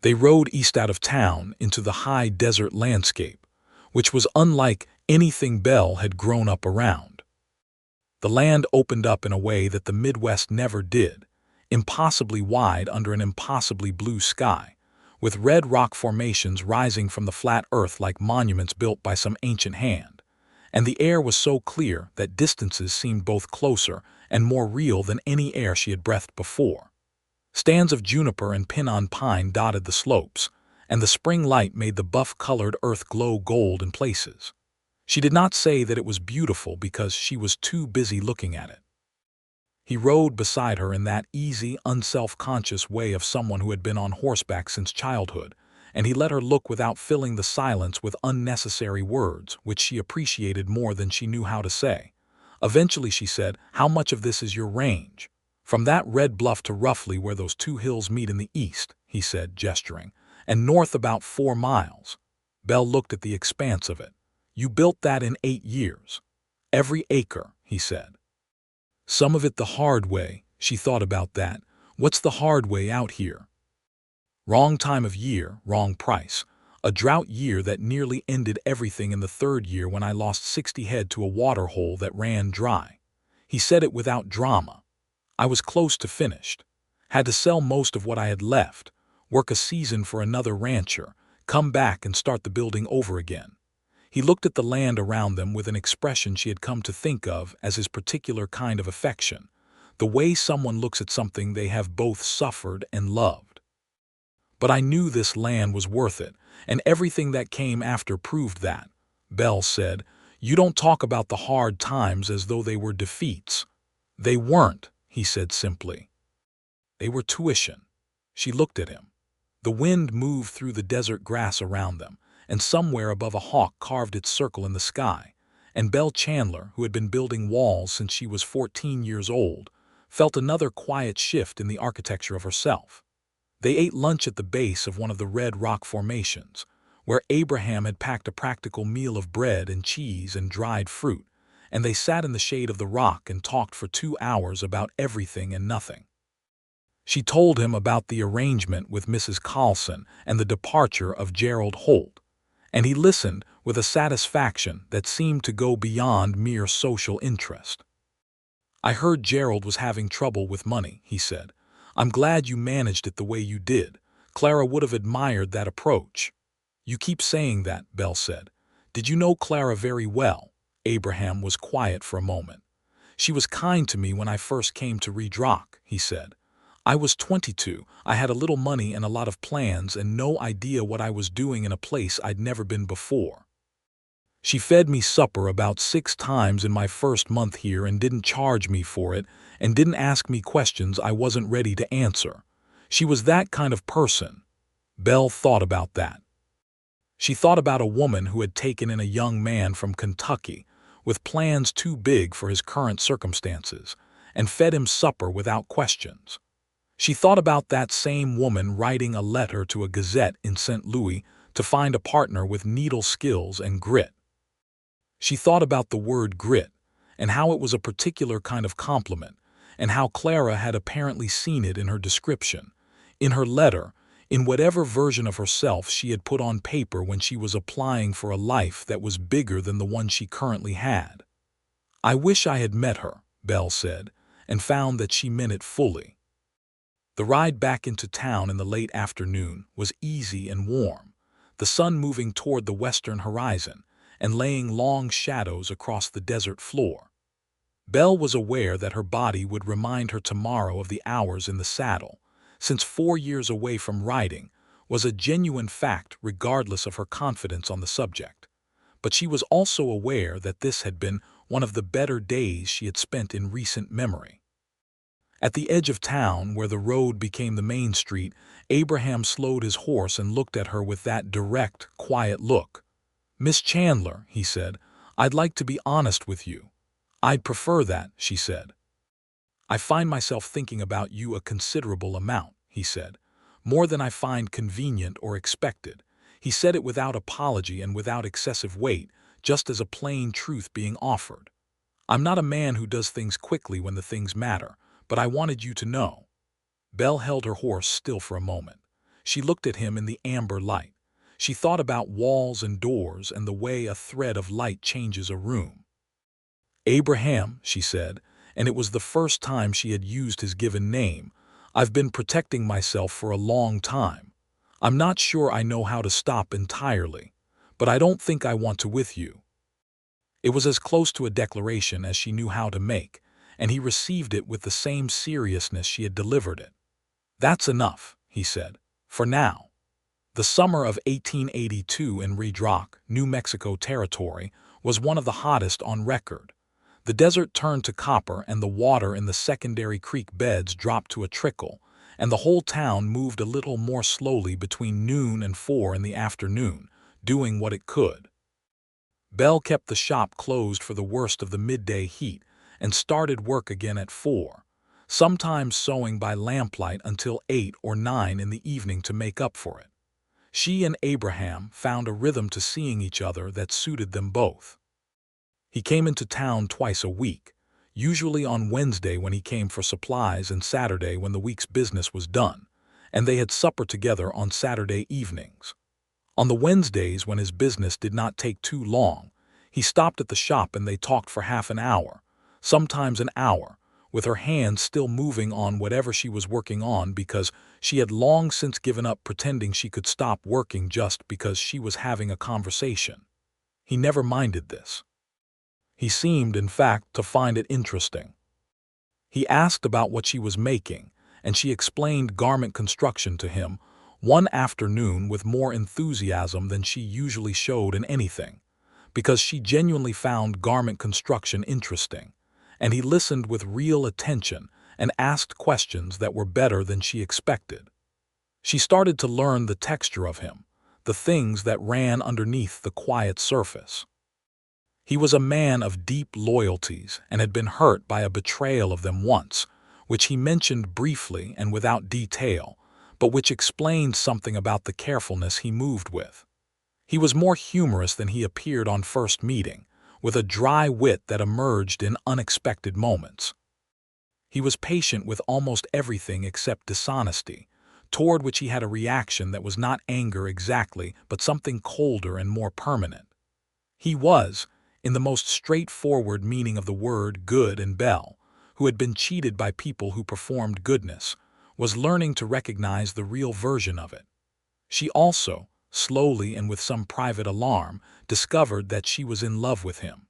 Speaker 1: They rode east out of town into the high desert landscape, which was unlike anything Belle had grown up around. The land opened up in a way that the Midwest never did, impossibly wide under an impossibly blue sky, with red rock formations rising from the flat earth like monuments built by some ancient hand, and the air was so clear that distances seemed both closer and more real than any air she had breathed before. Stands of juniper and pinon pine dotted the slopes, and the spring light made the buff-colored earth glow gold in places. She did not say that it was beautiful because she was too busy looking at it. He rode beside her in that easy, unself-conscious way of someone who had been on horseback since childhood, and he let her look without filling the silence with unnecessary words, which she appreciated more than she knew how to say. Eventually she said, "How much of this is your range?" "From that red bluff to roughly where those 2 hills meet in the east," he said, gesturing, "and north about 4 miles. Belle looked at the expanse of it. "You built that in 8 years. "Every acre," he said. "Some of it the hard way." She thought about that. "What's the hard way out here?" "Wrong time of year, wrong price. A drought year that nearly ended everything in the 3rd year when I lost 60 head to a water hole that ran dry." He said it without drama. "I was close to finished. Had to sell most of what I had left, work a season for another rancher, come back and start the building over again." He looked at the land around them with an expression she had come to think of as his particular kind of affection, the way someone looks at something they have both suffered and loved. "But I knew this land was worth it, and everything that came after proved that," Belle said. "You don't talk about the hard times as though they were defeats." "They weren't," he said simply. "They were tuition." She looked at him. The wind moved through the desert grass around them, and somewhere above a hawk carved its circle in the sky, and Belle Chandler, who had been building walls since she was 14 years old, felt another quiet shift in the architecture of herself. They ate lunch at the base of one of the red rock formations, where Abraham had packed a practical meal of bread and cheese and dried fruit, and they sat in the shade of the rock and talked for 2 hours about everything and nothing. She told him about the arrangement with Mrs. Carlson and the departure of Gerald Holt, and he listened with a satisfaction that seemed to go beyond mere social interest. "I heard Gerald was having trouble with money," he said. "I'm glad you managed it the way you did. Clara would have admired that approach." "You keep saying that," Belle said. "Did you know Clara very well?" Abraham was quiet for a moment. "She was kind to me when I first came to Redrock," he said. "I was 22, I had a little money and a lot of plans and no idea what I was doing in a place I'd never been before." She fed me supper about 6 times in my first month here and didn't charge me for it and didn't ask me questions I wasn't ready to answer. She was that kind of person. Belle thought about that. She thought about a woman who had taken in a young man from Kentucky with plans too big for his current circumstances and fed him supper without questions. She thought about that same woman writing a letter to a gazette in St. Louis to find a partner with needle skills and grit. She thought about the word grit and how it was a particular kind of compliment and how Clara had apparently seen it in her description, in her letter, in whatever version of herself she had put on paper when she was applying for a life that was bigger than the one she currently had. "I wish I had met her," Belle said, and found that she meant it fully. The ride back into town in the late afternoon was easy and warm, the sun moving toward the western horizon and laying long shadows across the desert floor. Belle was aware that her body would remind her tomorrow of the hours in the saddle, since 4 years away from riding was a genuine fact regardless of her confidence on the subject. But she was also aware that this had been one of the better days she had spent in recent memory. At the edge of town, where the road became the main street, Abraham slowed his horse and looked at her with that direct, quiet look. "Miss Chandler," he said, "I'd like to be honest with you." "I'd prefer that," she said. "I find myself thinking about you a considerable amount," he said. "More than I find convenient or expected." He said it without apology and without excessive weight, just as a plain truth being offered. "I'm not a man who does things quickly when the things matter, but I wanted you to know." Belle held her horse still for a moment. She looked at him in the amber light. She thought about walls and doors and the way a thread of light changes a room. "Abraham," she said, and it was the first time she had used his given name, "I've been protecting myself for a long time. I'm not sure I know how to stop entirely, but I don't think I want to with you." It was as close to a declaration as she knew how to make, and he received it with the same seriousness she had delivered it. "That's enough," he said, "for now." The summer of 1882 in Redrock, New Mexico Territory, was one of the hottest on record. The desert turned to copper and the water in the secondary creek beds dropped to a trickle, and the whole town moved a little more slowly between noon and 4 in the afternoon, doing what it could. Belle kept the shop closed for the worst of the midday heat and started work again at 4, sometimes sewing by lamplight until 8 or 9 in the evening to make up for it. She and Abraham found a rhythm to seeing each other that suited them both. He came into town twice a week, usually on Wednesday when he came for supplies and Saturday when the week's business was done, and they had supper together on Saturday evenings. On the Wednesdays, when his business did not take too long, he stopped at the shop and they talked for half an hour, sometimes an hour, with her hands still moving on whatever she was working on because she had long since given up pretending she could stop working just because she was having a conversation. He never minded this. He seemed, in fact, to find it interesting. He asked about what she was making, and she explained garment construction to him one afternoon with more enthusiasm than she usually showed in anything, because she genuinely found garment construction interesting, and he listened with real attention and asked questions that were better than she expected. She started to learn the texture of him, the things that ran underneath the quiet surface. He was a man of deep loyalties and had been hurt by a betrayal of them once, which he mentioned briefly and without detail, but which explained something about the carefulness he moved with. He was more humorous than he appeared on first meeting, with a dry wit that emerged in unexpected moments. He was patient with almost everything except dishonesty, toward which he had a reaction that was not anger exactly, but something colder and more permanent. He was, in the most straightforward meaning of the word, good, and Belle, who had been cheated by people who performed goodness, was learning to recognize the real version of it. She also, slowly and with some private alarm, discovered that she was in love with him.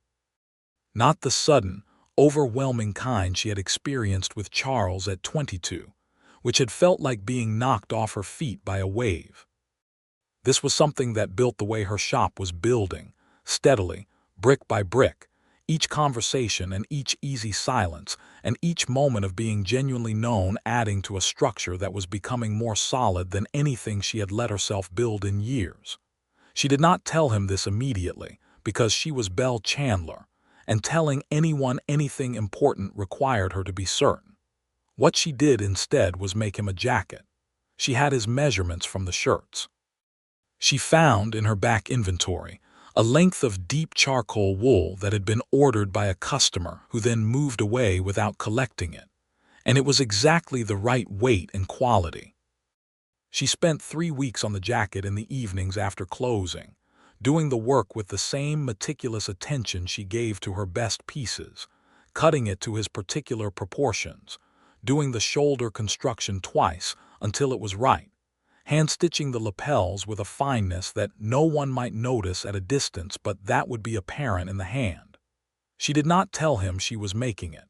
Speaker 1: Not the sudden, overwhelming kind she had experienced with Charles at 22, which had felt like being knocked off her feet by a wave. This was something that built the way her shop was building, steadily, brick by brick, each conversation and each easy silence, and each moment of being genuinely known adding to a structure that was becoming more solid than anything she had let herself build in years. She did not tell him this immediately, because she was Belle Chandler, and telling anyone anything important required her to be certain. What she did instead was make him a jacket. She had his measurements from the shirts. She found, in her back inventory, a length of deep charcoal wool that had been ordered by a customer who then moved away without collecting it, and it was exactly the right weight and quality. She spent 3 weeks on the jacket in the evenings after closing, doing the work with the same meticulous attention she gave to her best pieces, cutting it to his particular proportions, doing the shoulder construction twice until it was right, hand-stitching the lapels with a fineness that no one might notice at a distance but that would be apparent in the hand. She did not tell him she was making it.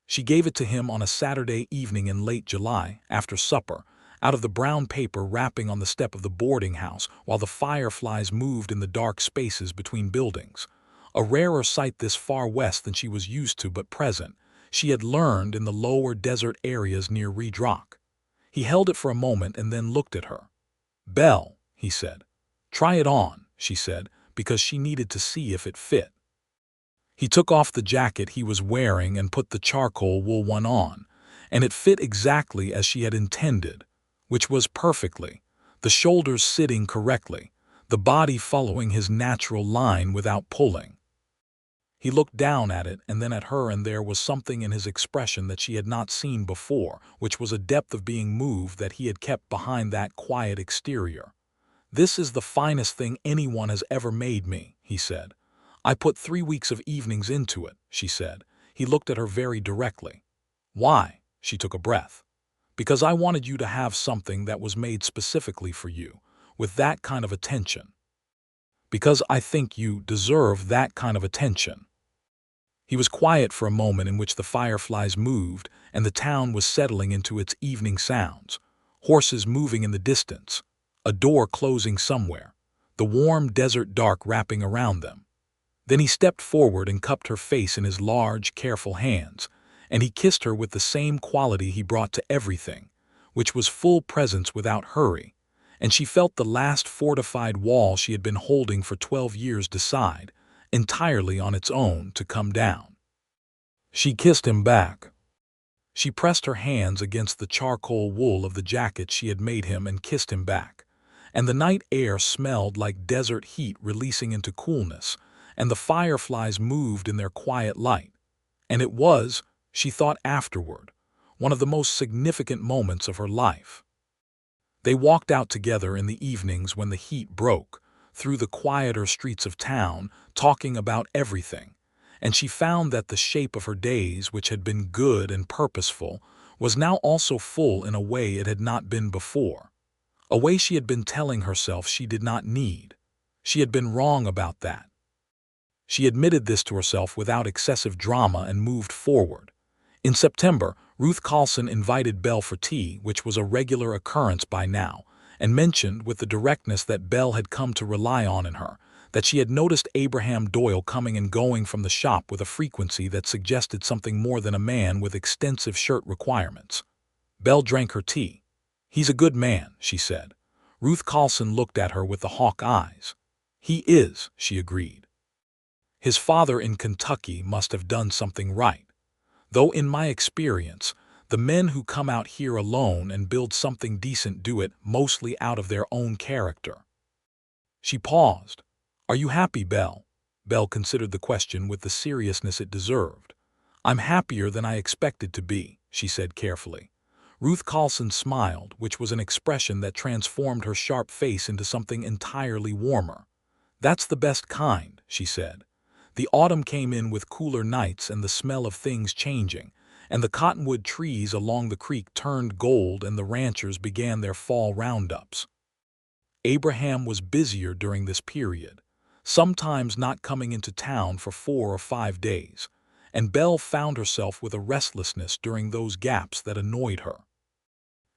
Speaker 1: She gave it to him on a Saturday evening in late July, after supper, out of the brown paper wrapping on the step of the boarding house while the fireflies moved in the dark spaces between buildings. A rarer sight this far west than she was used to but present, she had learned in the lower desert areas near Redrock. He held it for a moment and then looked at her. "Belle," he said. "Try it on," she said, because she needed to see if it fit. He took off the jacket he was wearing and put the charcoal wool one on, and it fit exactly as she had intended, which was perfectly, the shoulders sitting correctly, the body following his natural line without pulling. He looked down at it and then at her, and there was something in his expression that she had not seen before, which was a depth of being moved that he had kept behind that quiet exterior. "This is the finest thing anyone has ever made me," he said. "I put 3 weeks of evenings into it," she said. He looked at her very directly. "Why?" She took a breath. "Because I wanted you to have something that was made specifically for you, with that kind of attention. Because I think you deserve that kind of attention." He was quiet for a moment in which the fireflies moved and the town was settling into its evening sounds, horses moving in the distance, a door closing somewhere, the warm desert dark wrapping around them. Then he stepped forward and cupped her face in his large, careful hands, and he kissed her with the same quality he brought to everything, which was full presence without hurry, and she felt the last fortified wall she had been holding for 12 years decide, entirely on its own, to come down. She kissed him back. She pressed her hands against the charcoal wool of the jacket she had made him and kissed him back, and the night air smelled like desert heat releasing into coolness, and the fireflies moved in their quiet light, and it was, she thought afterward, one of the most significant moments of her life. They walked out together in the evenings when the heat broke, through the quieter streets of town, talking about everything, and she found that the shape of her days, which had been good and purposeful, was now also full in a way it had not been before, a way she had been telling herself she did not need. She had been wrong about that. She admitted this to herself without excessive drama and moved forward. In September, Ruth Carlson invited Belle for tea, which was a regular occurrence by now, and mentioned with the directness that Belle had come to rely on in her, that she had noticed Abraham Doyle coming and going from the shop with a frequency that suggested something more than a man with extensive shirt requirements. Belle drank her tea. "He's a good man," she said. Ruth Carlson looked at her with the hawk eyes. "He is," she agreed. "His father in Kentucky must have done something right. Though in my experience, the men who come out here alone and build something decent do it mostly out of their own character." She paused. "Are you happy, Belle?" Belle considered the question with the seriousness it deserved. "I'm happier than I expected to be," she said carefully. Ruth Carlson smiled, which was an expression that transformed her sharp face into something entirely warmer. "That's the best kind," she said. The autumn came in with cooler nights and the smell of things changing, and the cottonwood trees along the creek turned gold and the ranchers began their fall roundups. Abraham was busier during this period, sometimes not coming into town for 4 or 5 days, and Belle found herself with a restlessness during those gaps that annoyed her.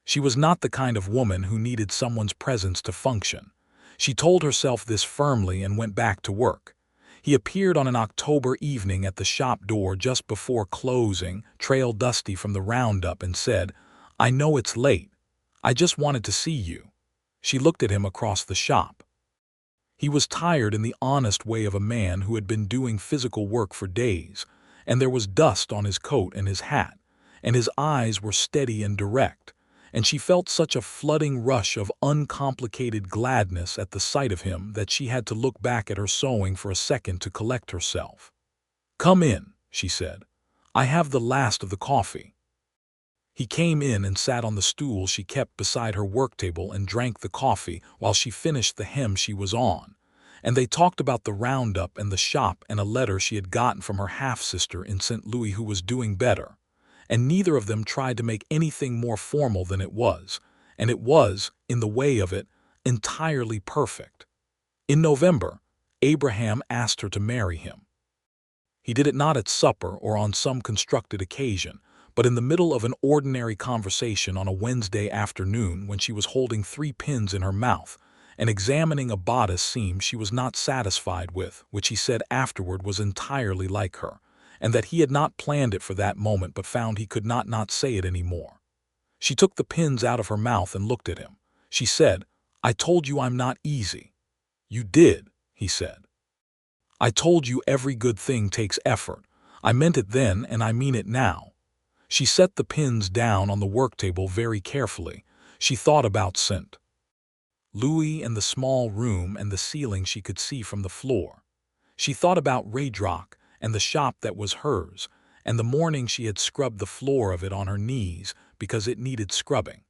Speaker 1: She was not the kind of woman who needed someone's presence to function. She told herself this firmly and went back to work. He appeared on an October evening at the shop door just before closing, trail dusty from the roundup, and said, "I know it's late. I just wanted to see you." She looked at him across the shop. He was tired in the honest way of a man who had been doing physical work for days, and there was dust on his coat and his hat, and his eyes were steady and direct, and she felt such a flooding rush of uncomplicated gladness at the sight of him that she had to look back at her sewing for a second to collect herself. "Come in," she said. "I have the last of the coffee." He came in and sat on the stool she kept beside her work table and drank the coffee while she finished the hem she was on, and they talked about the roundup and the shop and a letter she had gotten from her half-sister in St. Louis who was doing better, and neither of them tried to make anything more formal than it was, and it was, in the way of it, entirely perfect. In November, Abraham asked her to marry him. He did it not at supper or on some constructed occasion, but in the middle of an ordinary conversation on a Wednesday afternoon when she was holding 3 pins in her mouth and examining a bodice seam she was not satisfied with, which he said afterward was entirely like her, and that he had not planned it for that moment but found he could not say it any more. She took the pins out of her mouth and looked at him. She said, "I told you I'm not easy." "You did," he said. "I told you every good thing takes effort. I meant it then and I mean it now." She set the pins down on the work table very carefully. She thought about St. Louis and the small room and the ceiling she could see from the floor. She thought about Redrock and the shop that was hers, and the morning she had scrubbed the floor of it on her knees because it needed scrubbing.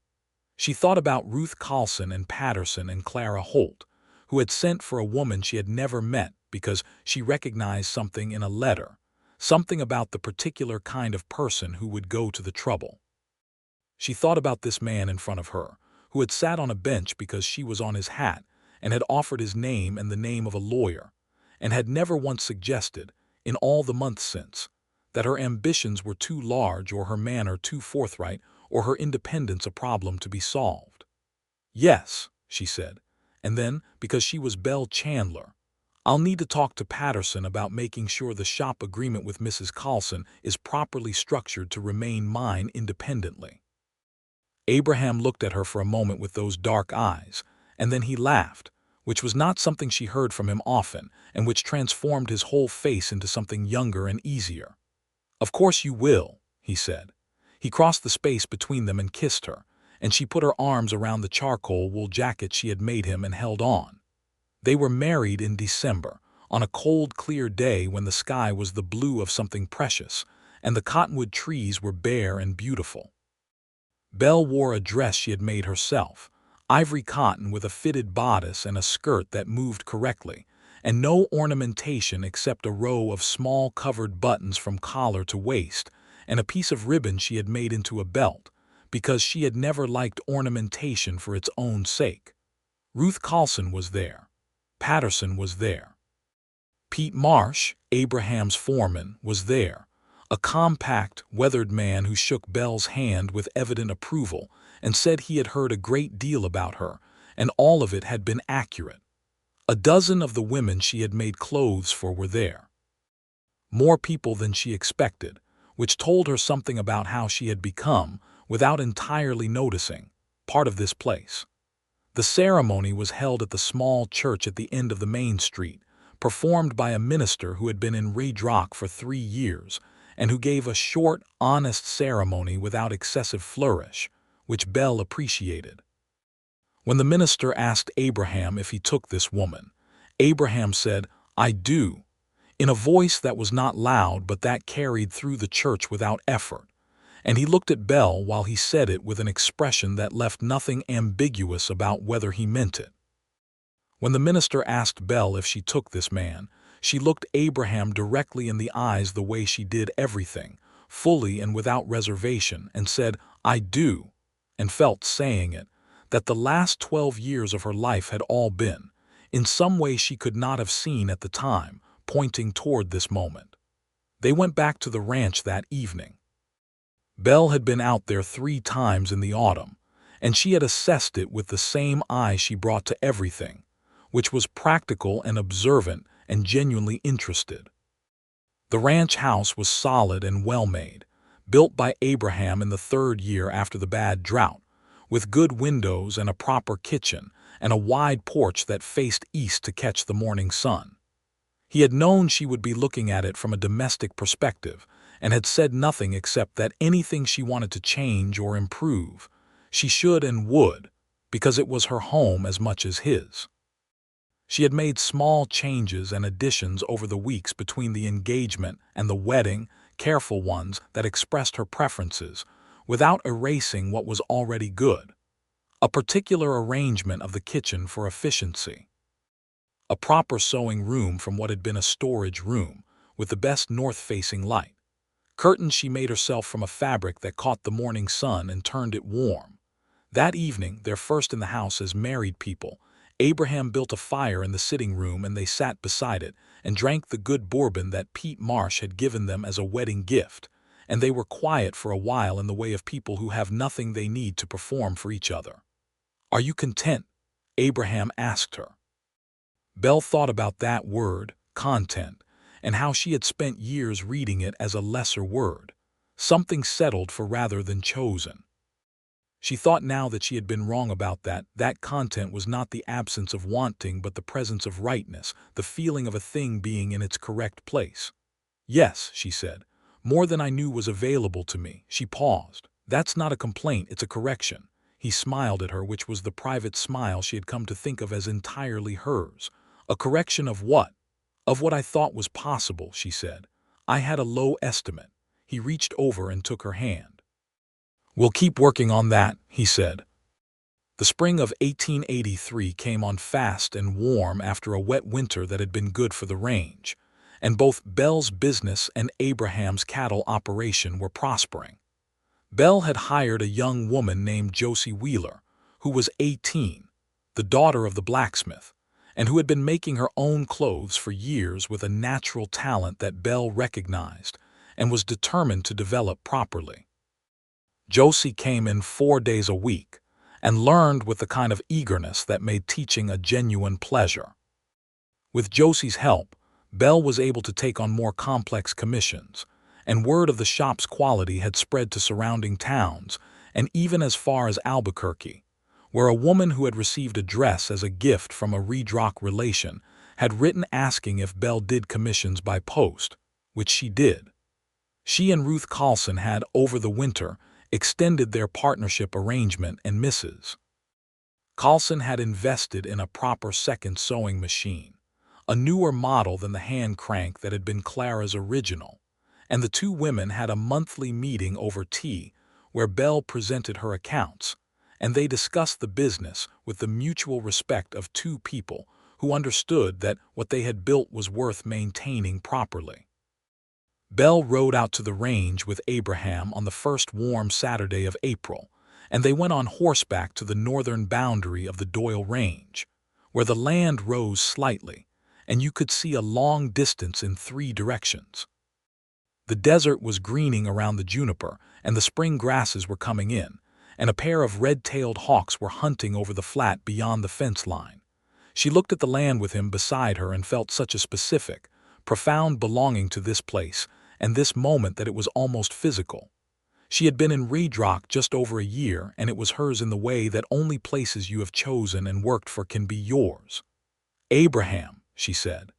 Speaker 1: She thought about Ruth Carlson and Patterson and Clara Holt, who had sent for a woman she had never met because she recognized something in a letter, something about the particular kind of person who would go to the trouble. She thought about this man in front of her, who had sat on a bench because she was on his hat and had offered his name and the name of a lawyer, and had never once suggested, in all the months since, that her ambitions were too large or her manner too forthright or her independence a problem to be solved. "Yes," she said, and then, because she was Belle Chandler, "I'll need to talk to Patterson about making sure the shop agreement with Mrs. Carlson is properly structured to remain mine independently." Abraham looked at her for a moment with those dark eyes, and then he laughed, which was not something she heard from him often, and which transformed his whole face into something younger and easier. "Of course you will," he said. He crossed the space between them and kissed her, and she put her arms around the charcoal wool jacket she had made him and held on. They were married in December, on a cold, clear day when the sky was the blue of something precious, and the cottonwood trees were bare and beautiful. Belle wore a dress she had made herself, ivory cotton with a fitted bodice and a skirt that moved correctly, and no ornamentation except a row of small covered buttons from collar to waist, and a piece of ribbon she had made into a belt, because she had never liked ornamentation for its own sake. Ruth Carlson was there. Patterson was there. Pete Marsh, Abraham's foreman, was there, a compact, weathered man who shook Belle's hand with evident approval and said he had heard a great deal about her, and all of it had been accurate. A dozen of the women she had made clothes for were there. More people than she expected, which told her something about how she had become, without entirely noticing, part of this place. The ceremony was held at the small church at the end of the main street, performed by a minister who had been in Redrock for 3 years, and who gave a short, honest ceremony without excessive flourish, which Belle appreciated. When the minister asked Abraham if he took this woman, Abraham said, "I do," in a voice that was not loud but that carried through the church without effort, and he looked at Belle while he said it with an expression that left nothing ambiguous about whether he meant it. When the minister asked Belle if she took this man, she looked Abraham directly in the eyes the way she did everything, fully and without reservation, and said, "I do," and felt, saying it, that the last 12 years of her life had all been, in some way she could not have seen at the time, pointing toward this moment. They went back to the ranch that evening. Belle had been out there 3 times in the autumn, and she had assessed it with the same eye she brought to everything, which was practical and observant and genuinely interested. The ranch house was solid and well-made, built by Abraham in the third year after the bad drought, with good windows and a proper kitchen and a wide porch that faced east to catch the morning sun. He had known she would be looking at it from a domestic perspective and had said nothing except that anything she wanted to change or improve, she should and would, because it was her home as much as his. She had made small changes and additions over the weeks between the engagement and the wedding, careful ones that expressed her preferences, without erasing what was already good. A particular arrangement of the kitchen for efficiency. A proper sewing room from what had been a storage room, with the best north-facing light. Curtains she made herself from a fabric that caught the morning sun and turned it warm. That evening, their first in the house as married people, Abraham built a fire in the sitting room and they sat beside it and drank the good bourbon that Pete Marsh had given them as a wedding gift, and they were quiet for a while in the way of people who have nothing they need to perform for each other. "Are you content?" Abraham asked her. Belle thought about that word, content, and how she had spent years reading it as a lesser word, something settled for rather than chosen. She thought now that she had been wrong about that content was not the absence of wanting but the presence of rightness, the feeling of a thing being in its correct place. "Yes," she said, "more than I knew was available to me." She paused. "That's not a complaint, it's a correction." He smiled at her, which was the private smile she had come to think of as entirely hers. "A correction of what?" "Of what I thought was possible," she said. "I had a low estimate." He reached over and took her hand. "We'll keep working on that," he said. The spring of 1883 came on fast and warm after a wet winter that had been good for the range, and both Belle's business and Abraham's cattle operation were prospering. Belle had hired a young woman named Josie Wheeler, who was 18, the daughter of the blacksmith, and who had been making her own clothes for years with a natural talent that Belle recognized and was determined to develop properly. Josie came in 4 days a week and learned with the kind of eagerness that made teaching a genuine pleasure. With Josie's help, Belle was able to take on more complex commissions, and word of the shop's quality had spread to surrounding towns and even as far as Albuquerque, where a woman who had received a dress as a gift from a Redrock relation had written asking if Belle did commissions by post, which she did. She and Ruth Carlson had, over the winter, extended their partnership arrangement, and Mrs. Carlson had invested in a proper second sewing machine, a newer model than the hand crank that had been Clara's original, and the two women had a monthly meeting over tea where Belle presented her accounts, and they discussed the business with the mutual respect of two people who understood that what they had built was worth maintaining properly. Belle rode out to the range with Abraham on the first warm Saturday of April, and they went on horseback to the northern boundary of the Doyle Range, where the land rose slightly, and you could see a long distance in 3 directions. The desert was greening around the juniper, and the spring grasses were coming in, and a pair of red-tailed hawks were hunting over the flat beyond the fence line. She looked at the land with him beside her and felt such a specific, profound belonging to this place and this moment that it was almost physical. She had been in Redrock just over a year, and it was hers in the way that only places you have chosen and worked for can be yours. "Abraham," she said.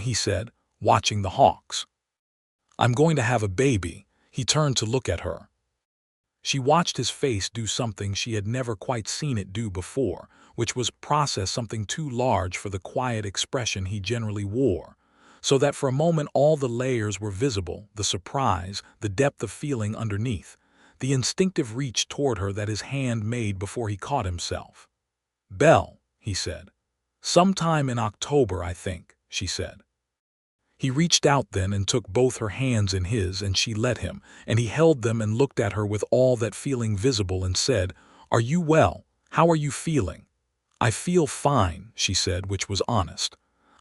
Speaker 1: He said, watching the hawks. "I'm going to have a baby." He turned to look at her. She watched his face do something she had never quite seen it do before, which was process something too large for the quiet expression he generally wore, so that for a moment all the layers were visible, the surprise, the depth of feeling underneath, the instinctive reach toward her that his hand made before he caught himself. "Belle," he said. "Sometime in October, I think," she said. He reached out then and took both her hands in his, and she let him, and he held them and looked at her with all that feeling visible and said, "Are you well? How are you feeling?" "I feel fine," she said, which was honest.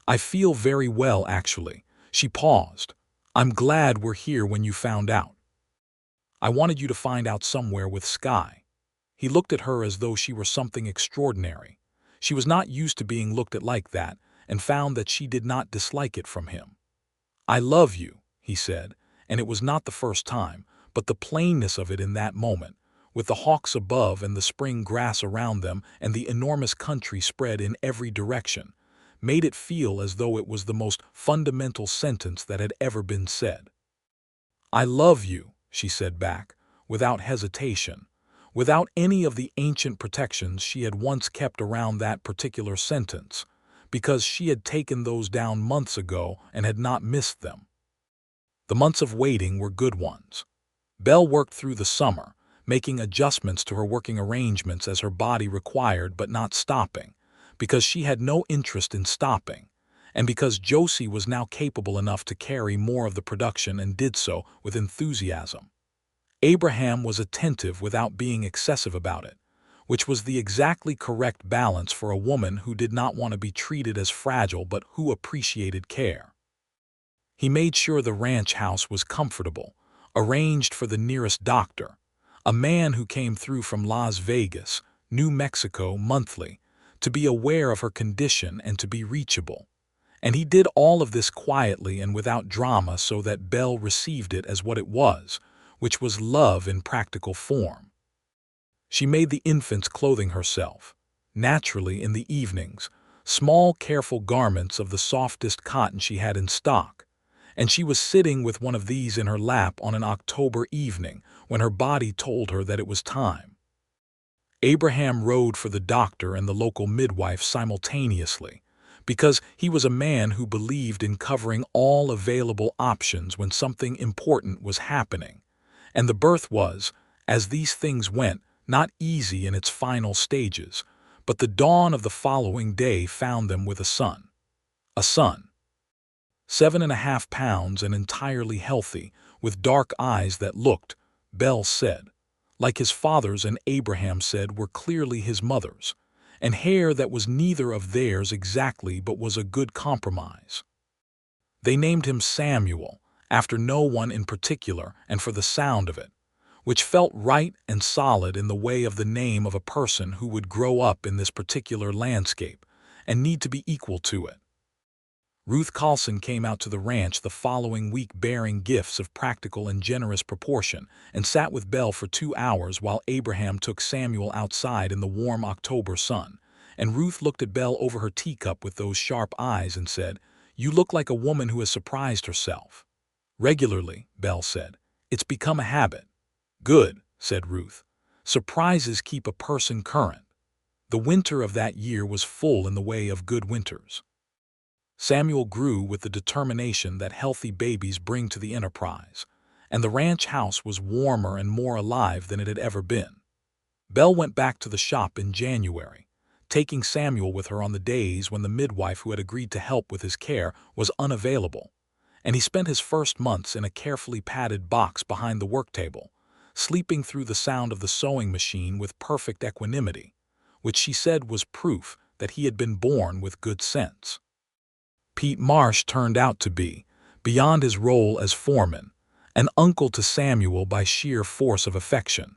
Speaker 1: "I feel very well, actually." She paused. "I'm glad we're here when you found out." "I wanted you to find out somewhere with Sky." He looked at her as though she were something extraordinary. She was not used to being looked at like that and found that she did not dislike it from him. "I love you," he said, and it was not the first time, but the plainness of it in that moment, with the hawks above and the spring grass around them and the enormous country spread in every direction, made it feel as though it was the most fundamental sentence that had ever been said. "I love you," she said back, without hesitation, without any of the ancient protections she had once kept around that particular sentence, because she had taken those down months ago and had not missed them. The months of waiting were good ones. Belle worked through the summer, making adjustments to her working arrangements as her body required but not stopping, because she had no interest in stopping, and because Josie was now capable enough to carry more of the production and did so with enthusiasm. Abraham was attentive without being excessive about it, which was the exactly correct balance for a woman who did not want to be treated as fragile but who appreciated care. He made sure the ranch house was comfortable, arranged for the nearest doctor, a man who came through from Las Vegas, New Mexico monthly, to be aware of her condition and to be reachable. And he did all of this quietly and without drama so that Belle received it as what it was, which was love in practical form. She made the infants clothing herself, naturally in the evenings, small careful garments of the softest cotton she had in stock, and she was sitting with one of these in her lap on an October evening when her body told her that it was time. Abraham rode for the doctor and the local midwife simultaneously, because he was a man who believed in covering all available options when something important was happening, and the birth was, as these things went, not easy in its final stages, but the dawn of the following day found them with a son. A son. 7.5 pounds and entirely healthy, with dark eyes that looked, Belle said, like his father's and Abraham said were clearly his mother's, and hair that was neither of theirs exactly but was a good compromise. They named him Samuel, after no one in particular and for the sound of it, which felt right and solid in the way of the name of a person who would grow up in this particular landscape and need to be equal to it. Ruth Carlson came out to the ranch the following week bearing gifts of practical and generous proportion and sat with Belle for 2 hours while Abraham took Samuel outside in the warm October sun, and Ruth looked at Belle over her teacup with those sharp eyes and said, "You look like a woman who has surprised herself." "Regularly," Belle said. "It's become a habit." "Good," said Ruth. "Surprises keep a person current." The winter of that year was full in the way of good winters. Samuel grew with the determination that healthy babies bring to the enterprise, and the ranch house was warmer and more alive than it had ever been. Belle went back to the shop in January, taking Samuel with her on the days when the midwife who had agreed to help with his care was unavailable, and he spent his first months in a carefully padded box behind the work table, sleeping through the sound of the sewing machine with perfect equanimity, which she said was proof that he had been born with good sense. Pete Marsh turned out to be, beyond his role as foreman, an uncle to Samuel by sheer force of affection.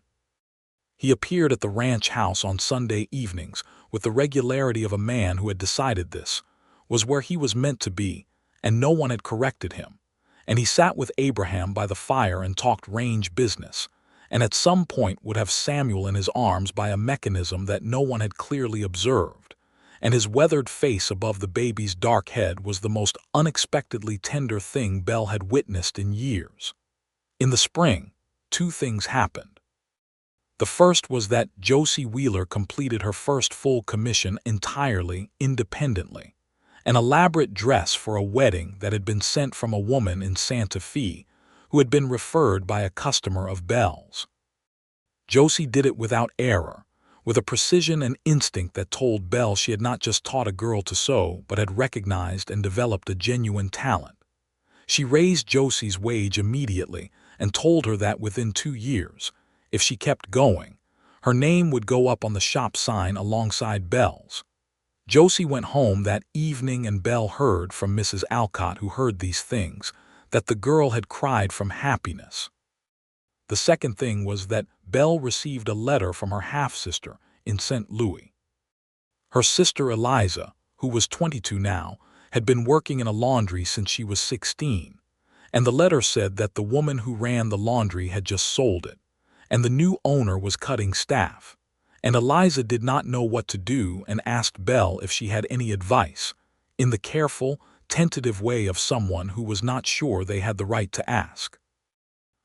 Speaker 1: He appeared at the ranch house on Sunday evenings with the regularity of a man who had decided this was where he was meant to be, and no one had corrected him, and he sat with Abraham by the fire and talked range business, and at some point would have Samuel in his arms by a mechanism that no one had clearly observed, and his weathered face above the baby's dark head was the most unexpectedly tender thing Belle had witnessed in years. In the spring, 2 things happened. The first was that Josie Wheeler completed her first full commission entirely independently, an elaborate dress for a wedding that had been sent from a woman in Santa Fe who had been referred by a customer of Belle's. Josie did it without error, with a precision and instinct that told Belle she had not just taught a girl to sew, but had recognized and developed a genuine talent. She raised Josie's wage immediately and told her that within 2 years, if she kept going, her name would go up on the shop sign alongside Belle's. Josie went home that evening and Belle heard from Mrs. Alcott, who heard these things, that the girl had cried from happiness. The second thing was that Belle received a letter from her half-sister in St. Louis. Her sister Eliza, who was 22 now, had been working in a laundry since she was 16, and the letter said that the woman who ran the laundry had just sold it, and the new owner was cutting staff, and Eliza did not know what to do and asked Belle if she had any advice, in the careful, tentative way of someone who was not sure they had the right to ask.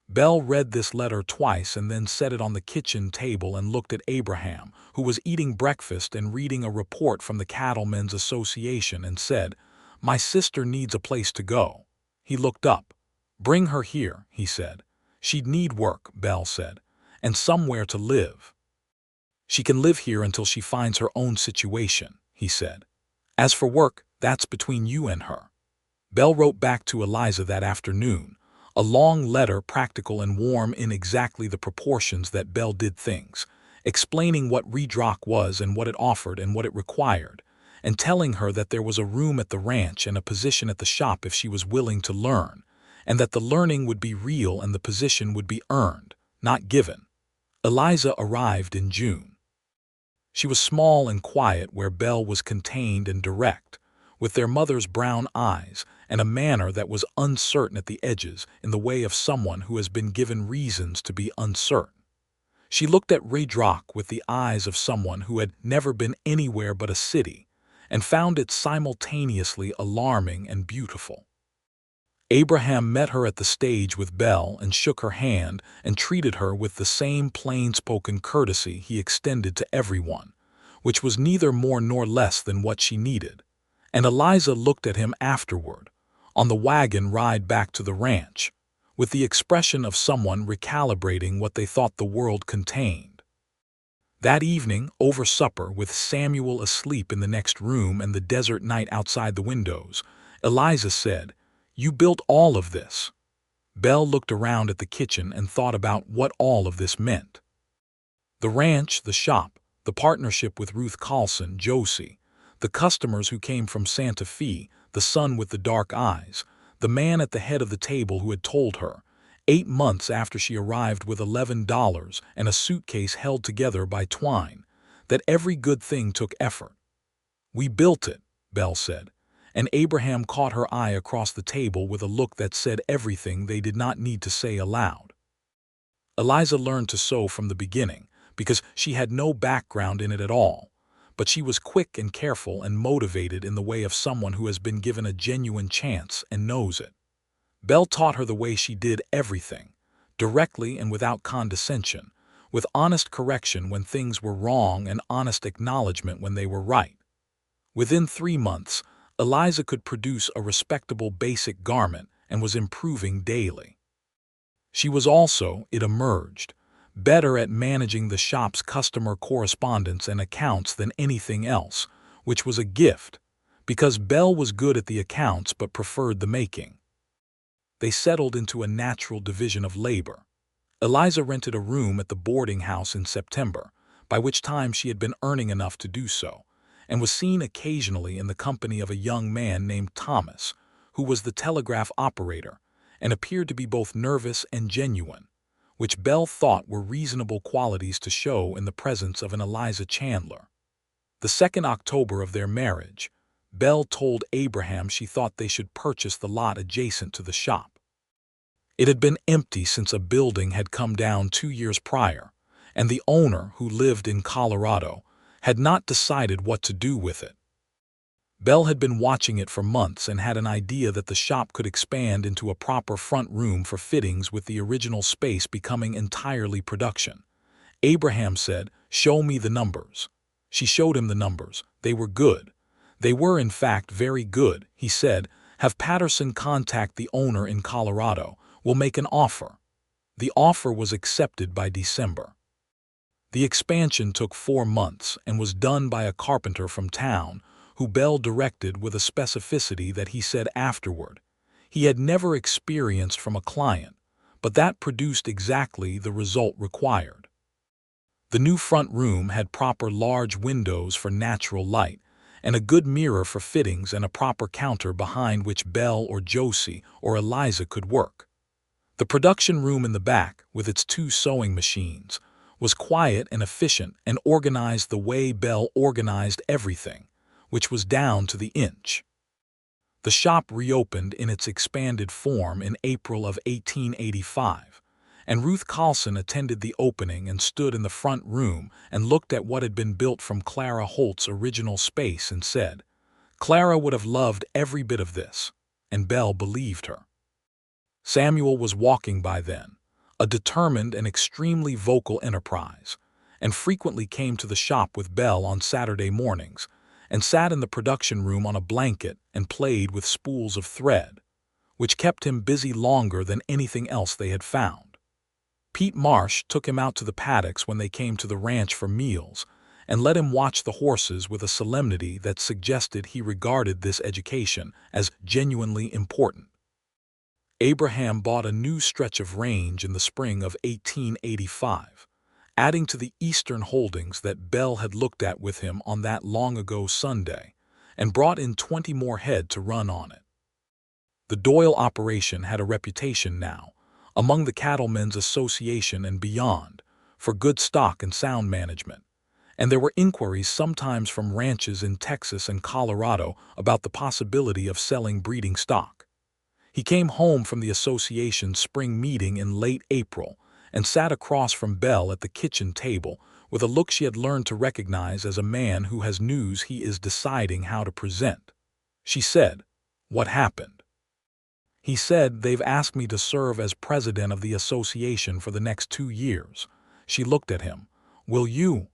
Speaker 1: Belle read this letter twice and then set it on the kitchen table and looked at Abraham, who was eating breakfast and reading a report from the Cattlemen's Association, and said, "My sister needs a place to go." He looked up. "Bring her here," he said. "She'd need work," Belle said, "and somewhere to live." "She can live here until she finds her own situation," he said. "As for work, that's between you and her." Belle wrote back to Eliza that afternoon, a long letter, practical and warm in exactly the proportions that Belle did things, explaining what Redrock was and what it offered and what it required, and telling her that there was a room at the ranch and a position at the shop if she was willing to learn, and that the learning would be real and the position would be earned, not given. Eliza arrived in June. She was small and quiet where Belle was contained and direct, with their mother's brown eyes and a manner that was uncertain at the edges in the way of someone who has been given reasons to be uncertain. She looked at Redrock with the eyes of someone who had never been anywhere but a city, and found it simultaneously alarming and beautiful. Abraham met her at the stage with Belle and shook her hand and treated her with the same plain-spoken courtesy he extended to everyone, which was neither more nor less than what she needed. And Eliza looked at him afterward, on the wagon ride back to the ranch, with the expression of someone recalibrating what they thought the world contained. That evening, over supper, with Samuel asleep in the next room and the desert night outside the windows, Eliza said, "You built all of this." Belle looked around at the kitchen and thought about what all of this meant. The ranch, the shop, the partnership with Ruth Carlson, Josie, the customers who came from Santa Fe, the son with the dark eyes, the man at the head of the table who had told her, 8 months after she arrived with $11 and a suitcase held together by twine, that every good thing took effort. "We built it," Belle said, and Abraham caught her eye across the table with a look that said everything they did not need to say aloud. Eliza learned to sew from the beginning, because she had no background in it at all, but she was quick and careful and motivated in the way of someone who has been given a genuine chance and knows it. Belle taught her the way she did everything, directly and without condescension, with honest correction when things were wrong and honest acknowledgement when they were right. Within 3 months, Eliza could produce a respectable basic garment and was improving daily. She was also, it emerged, better at managing the shop's customer correspondence and accounts than anything else, which was a gift, because Belle was good at the accounts but preferred the making. They settled into a natural division of labor. Eliza rented a room at the boarding house in September, by which time she had been earning enough to do so, and was seen occasionally in the company of a young man named Thomas, who was the telegraph operator, and appeared to be both nervous and genuine, which Belle thought were reasonable qualities to show in the presence of an Eliza Chandler. The 2nd October of their marriage, Belle told Abraham she thought they should purchase the lot adjacent to the shop. It had been empty since a building had come down 2 years prior, and the owner, who lived in Colorado, had not decided what to do with it. Belle had been watching it for months and had an idea that the shop could expand into a proper front room for fittings, with the original space becoming entirely production. Abraham said, "Show me the numbers." She showed him the numbers. They were good. They were, in fact, very good. He said, "Have Patterson contact the owner in Colorado. We'll make an offer." The offer was accepted by December. The expansion took 4 months and was done by a carpenter from town, who Belle directed with a specificity that he said afterward he had never experienced from a client, but that produced exactly the result required. The new front room had proper large windows for natural light, and a good mirror for fittings and a proper counter behind which Belle or Josie or Eliza could work. The production room in the back, with its 2 sewing machines, was quiet and efficient and organized the way Belle organized everything, which was down to the inch. The shop reopened in its expanded form in April of 1885, and Ruth Carlson attended the opening and stood in the front room and looked at what had been built from Clara Holt's original space and said, "Clara would have loved every bit of this," and Belle believed her. Samuel was walking by then, a determined and extremely vocal enterprise, and frequently came to the shop with Belle on Saturday mornings, and sat in the production room on a blanket and played with spools of thread, which kept him busy longer than anything else they had found. Pete Marsh took him out to the paddocks when they came to the ranch for meals, and let him watch the horses with a solemnity that suggested he regarded this education as genuinely important. Abraham bought a new stretch of range in the spring of 1885, adding to the eastern holdings that Belle had looked at with him on that long-ago Sunday, and brought in 20 more head to run on it. The Doyle operation had a reputation now, among the Cattlemen's Association and beyond, for good stock and sound management, and there were inquiries sometimes from ranches in Texas and Colorado about the possibility of selling breeding stock. He came home from the association's spring meeting in late April and sat across from Belle at the kitchen table with a look she had learned to recognize as a man who has news he is deciding how to present. She said, "What happened?" He said, "They've asked me to serve as president of the association for the next 2 years. She looked at him. "Will you?"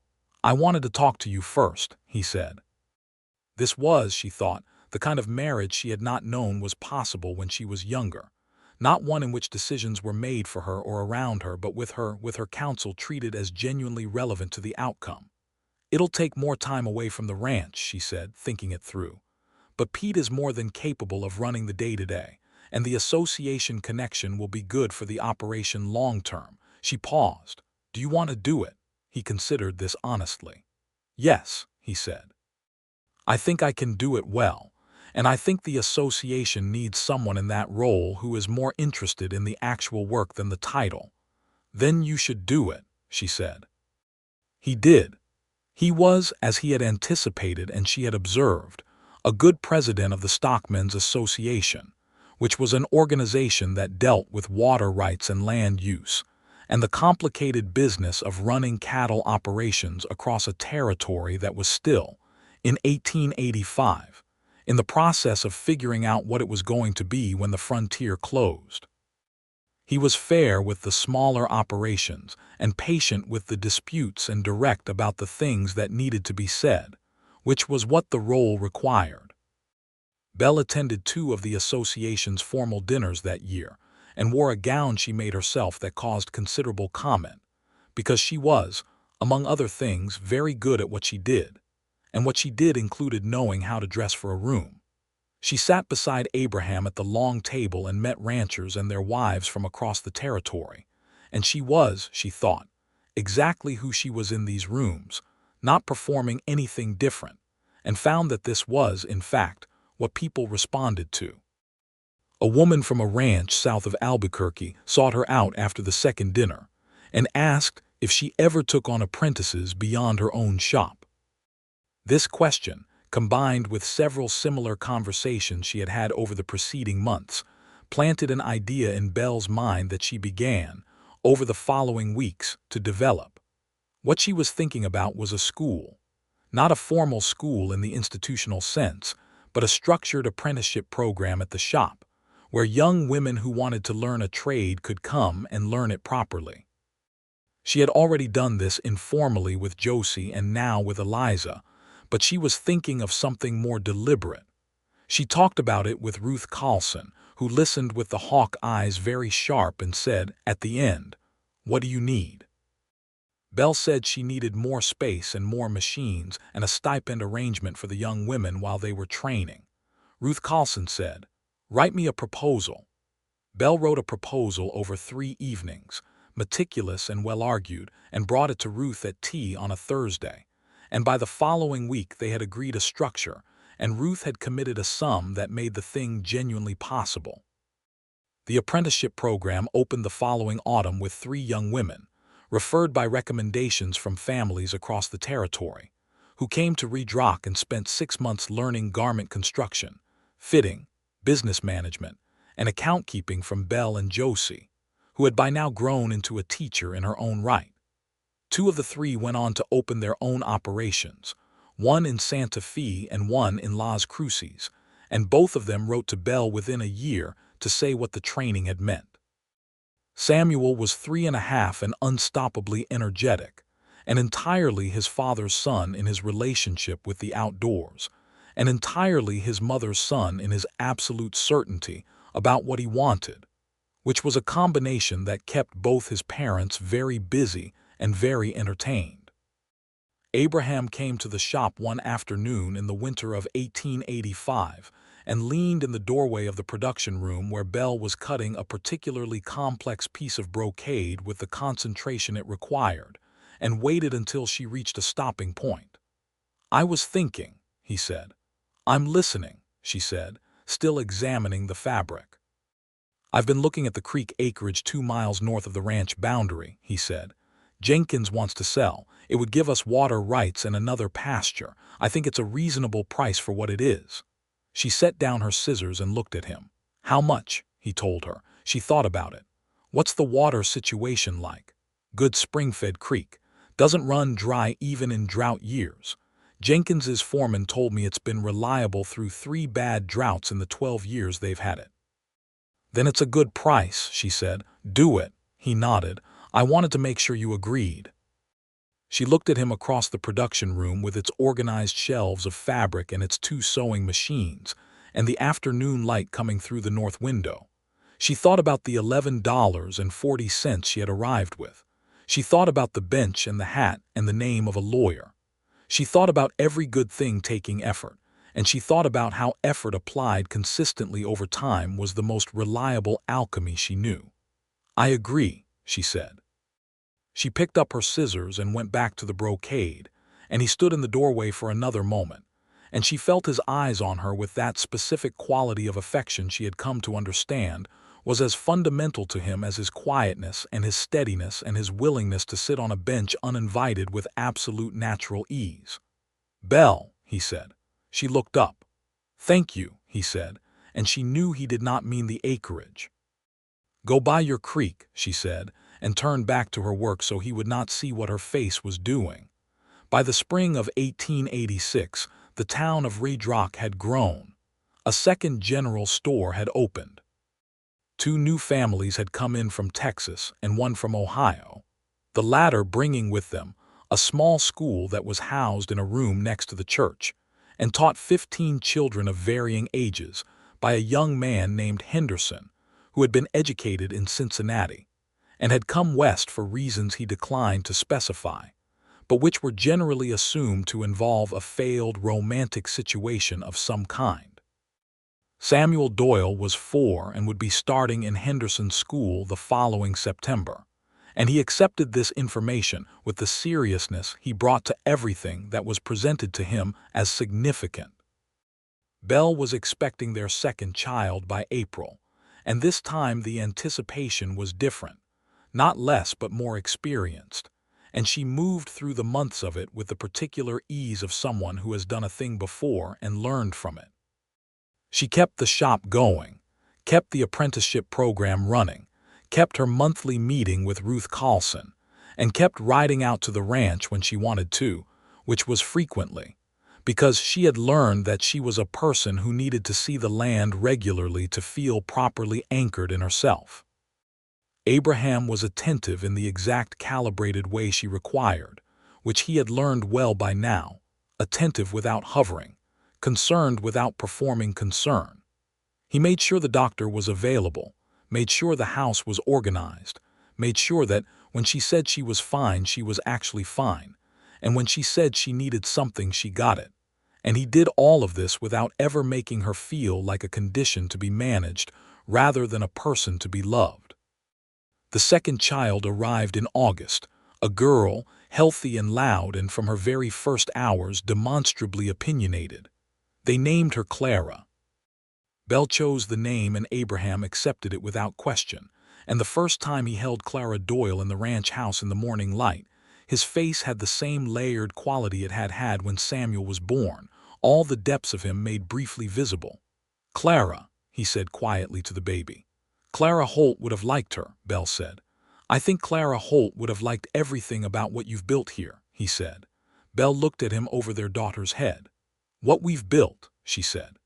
Speaker 1: "I wanted to talk to you first," he said. This was, she thought, the kind of marriage she had not known was possible when she was younger. Not one in which decisions were made for her or around her, but with her counsel treated as genuinely relevant to the outcome. "It'll take more time away from the ranch," she said, thinking it through. "But Pete is more than capable of running the day-to-day, and the association connection will be good for the operation long-term." She paused. "Do you want to do it?" He considered this honestly. "Yes," he said. "I think I can do it well. And I think the association needs someone in that role who is more interested in the actual work than the title." "Then you should do it," she said. He did. He was, as he had anticipated and she had observed, a good president of the Stockmen's Association, which was an organization that dealt with water rights and land use, and the complicated business of running cattle operations across a territory that was still, in 1885, in the process of figuring out what it was going to be when the frontier closed. He was fair with the smaller operations and patient with the disputes and direct about the things that needed to be said, which was what the role required. Belle attended 2 of the association's formal dinners that year and wore a gown she made herself that caused considerable comment, because she was, among other things, very good at what she did, and what she did included knowing how to dress for a room. She sat beside Abraham at the long table and met ranchers and their wives from across the territory, and she was, she thought, exactly who she was in these rooms, not performing anything different, and found that this was, in fact, what people responded to. A woman from a ranch south of Albuquerque sought her out after the second dinner and asked if she ever took on apprentices beyond her own shop. This question, combined with several similar conversations she had had over the preceding months, planted an idea in Belle's mind that she began, over the following weeks, to develop. What she was thinking about was a school. Not a formal school in the institutional sense, but a structured apprenticeship program at the shop, where young women who wanted to learn a trade could come and learn it properly. She had already done this informally with Josie and now with Eliza, but she was thinking of something more deliberate. She talked about it with Ruth Carlson, who listened with the hawk eyes very sharp and said, at the end, "What do you need?" Belle said she needed more space and more machines and a stipend arrangement for the young women while they were training. Ruth Carlson said, "Write me a proposal." Belle wrote a proposal over 3 evenings, meticulous and well-argued, and brought it to Ruth at tea on a Thursday. And by the following week they had agreed a structure, and Ruth had committed a sum that made the thing genuinely possible. The apprenticeship program opened the following autumn with 3 young women, referred by recommendations from families across the territory, who came to Redrock and spent 6 months learning garment construction, fitting, business management, and account-keeping from Belle and Josie, who had by now grown into a teacher in her own right. 2 of the 3 went on to open their own operations, one in Santa Fe and one in Las Cruces, and both of them wrote to Belle within a year to say what the training had meant. Samuel was 3.5 and unstoppably energetic, and entirely his father's son in his relationship with the outdoors, and entirely his mother's son in his absolute certainty about what he wanted, which was a combination that kept both his parents very busy and very entertained. Abraham came to the shop one afternoon in the winter of 1885 and leaned in the doorway of the production room where Belle was cutting a particularly complex piece of brocade with the concentration it required, and waited until she reached a stopping point. "I was thinking," he said. "I'm listening," she said, still examining the fabric. "I've been looking at the creek acreage 2 miles north of the ranch boundary," he said. "Jenkins wants to sell. It would give us water rights and another pasture. I think it's a reasonable price for what it is." She set down her scissors and looked at him. "How much?" he told her. She thought about it. "What's the water situation like?" "Good spring-fed creek. Doesn't run dry even in drought years. Jenkins's foreman told me it's been reliable through 3 bad droughts in the 12 years they've had it." "Then it's a good price," she said. "Do it." He nodded. "I wanted to make sure you agreed." She looked at him across the production room with its organized shelves of fabric and its 2 sewing machines, and the afternoon light coming through the north window. She thought about the $11.40 she had arrived with. She thought about the bench and the hat and the name of a lawyer. She thought about every good thing taking effort, and she thought about how effort applied consistently over time was the most reliable alchemy she knew. "I agree," she said. She picked up her scissors and went back to the brocade, and he stood in the doorway for another moment, and she felt his eyes on her with that specific quality of affection she had come to understand was as fundamental to him as his quietness and his steadiness and his willingness to sit on a bench uninvited with absolute natural ease. "Belle," he said. She looked up. "Thank you," he said, and she knew he did not mean the acreage. "Go by your creek," she said, and turned back to her work so he would not see what her face was doing. By the spring of 1886, the town of Redrock had grown. A second general store had opened. 2 new families had come in from Texas and one from Ohio, the latter bringing with them a small school that was housed in a room next to the church and taught 15 children of varying ages by a young man named Henderson, who had been educated in Cincinnati and had come west for reasons he declined to specify, but which were generally assumed to involve a failed romantic situation of some kind. Samuel Doyle was 4 and would be starting in Henderson's school the following September, and he accepted this information with the seriousness he brought to everything that was presented to him as significant. Belle was expecting their second child by April, and this time the anticipation was different, not less but more experienced, and she moved through the months of it with the particular ease of someone who has done a thing before and learned from it. She kept the shop going, kept the apprenticeship program running, kept her monthly meeting with Ruth Carlson, and kept riding out to the ranch when she wanted to, which was frequently, because she had learned that she was a person who needed to see the land regularly to feel properly anchored in herself. Abraham was attentive in the exact calibrated way she required, which he had learned well by now, attentive without hovering, concerned without performing concern. He made sure the doctor was available, made sure the house was organized, made sure that when she said she was fine, she was actually fine, and when she said she needed something, she got it. And he did all of this without ever making her feel like a condition to be managed rather than a person to be loved. The second child arrived in August, a girl, healthy and loud and from her very first hours demonstrably opinionated. They named her Clara. Belle chose the name and Abraham accepted it without question, and the first time he held Clara Doyle in the ranch house in the morning light, his face had the same layered quality it had had when Samuel was born, all the depths of him made briefly visible. "Clara," he said quietly to the baby. "Clara Holt would have liked her," Belle said. "I think Clara Holt would have liked everything about what you've built here," he said. Belle looked at him over their daughter's head. "What we've built," she said.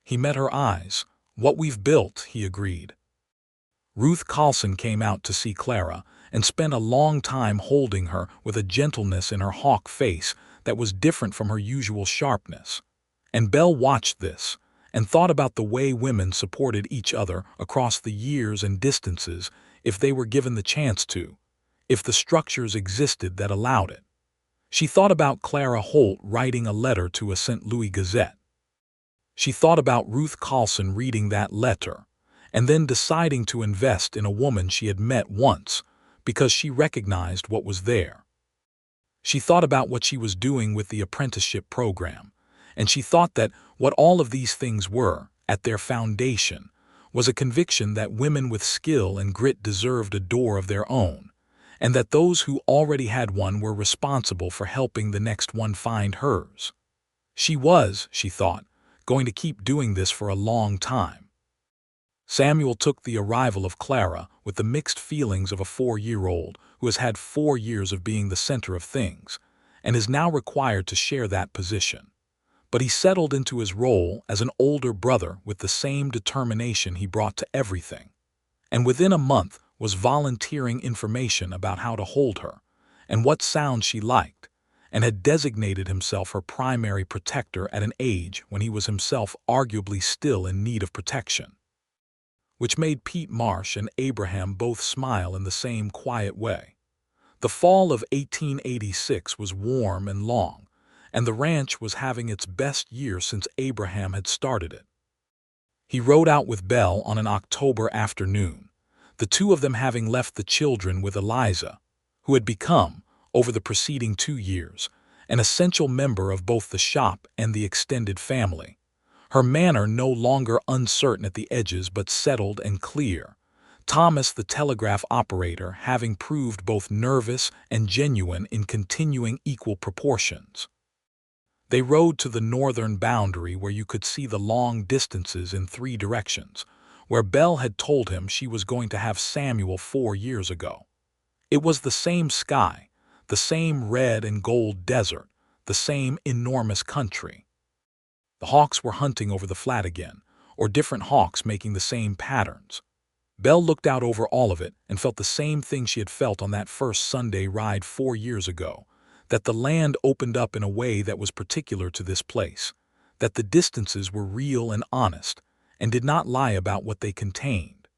Speaker 1: He met her eyes. "What we've built," he agreed. Ruth Carlson came out to see Clara and spent a long time holding her with a gentleness in her hawk face that was different from her usual sharpness. And Belle watched this and thought about the way women supported each other across the years and distances if they were given the chance to, if the structures existed that allowed it. She thought about Clara Holt writing a letter to a St. Louis Gazette. She thought about Ruth Carlson reading that letter and then deciding to invest in a woman she had met once because she recognized what was there. She thought about what she was doing with the apprenticeship program, and she thought that what all of these things were, at their foundation, was a conviction that women with skill and grit deserved a door of their own, and that those who already had one were responsible for helping the next one find hers. She was, she thought, going to keep doing this for a long time. Samuel took the arrival of Clara with the mixed feelings of a 4-year-old who has had 4 years of being the center of things and is now required to share that position. But he settled into his role as an older brother with the same determination he brought to everything, and within a month was volunteering information about how to hold her and what sounds she liked, and had designated himself her primary protector at an age when he was himself arguably still in need of protection. Which made Pete Marsh and Abraham both smile in the same quiet way. The fall of 1886 was warm and long, and the ranch was having its best year since Abraham had started it. He rode out with Belle on an October afternoon, the two of them having left the children with Eliza, who had become, over the preceding 2 years, an essential member of both the shop and the extended family. Her manner no longer uncertain at the edges but settled and clear, Thomas the telegraph operator having proved both nervous and genuine in continuing equal proportions. They rode to the northern boundary where you could see the long distances in 3 directions, where Belle had told him she was going to have Samuel 4 years ago. It was the same sky, the same red and gold desert, the same enormous country. The hawks were hunting over the flat again, or different hawks making the same patterns. Belle looked out over all of it and felt the same thing she had felt on that first Sunday ride 4 years ago, that the land opened up in a way that was particular to this place, that the distances were real and honest, and did not lie about what they contained.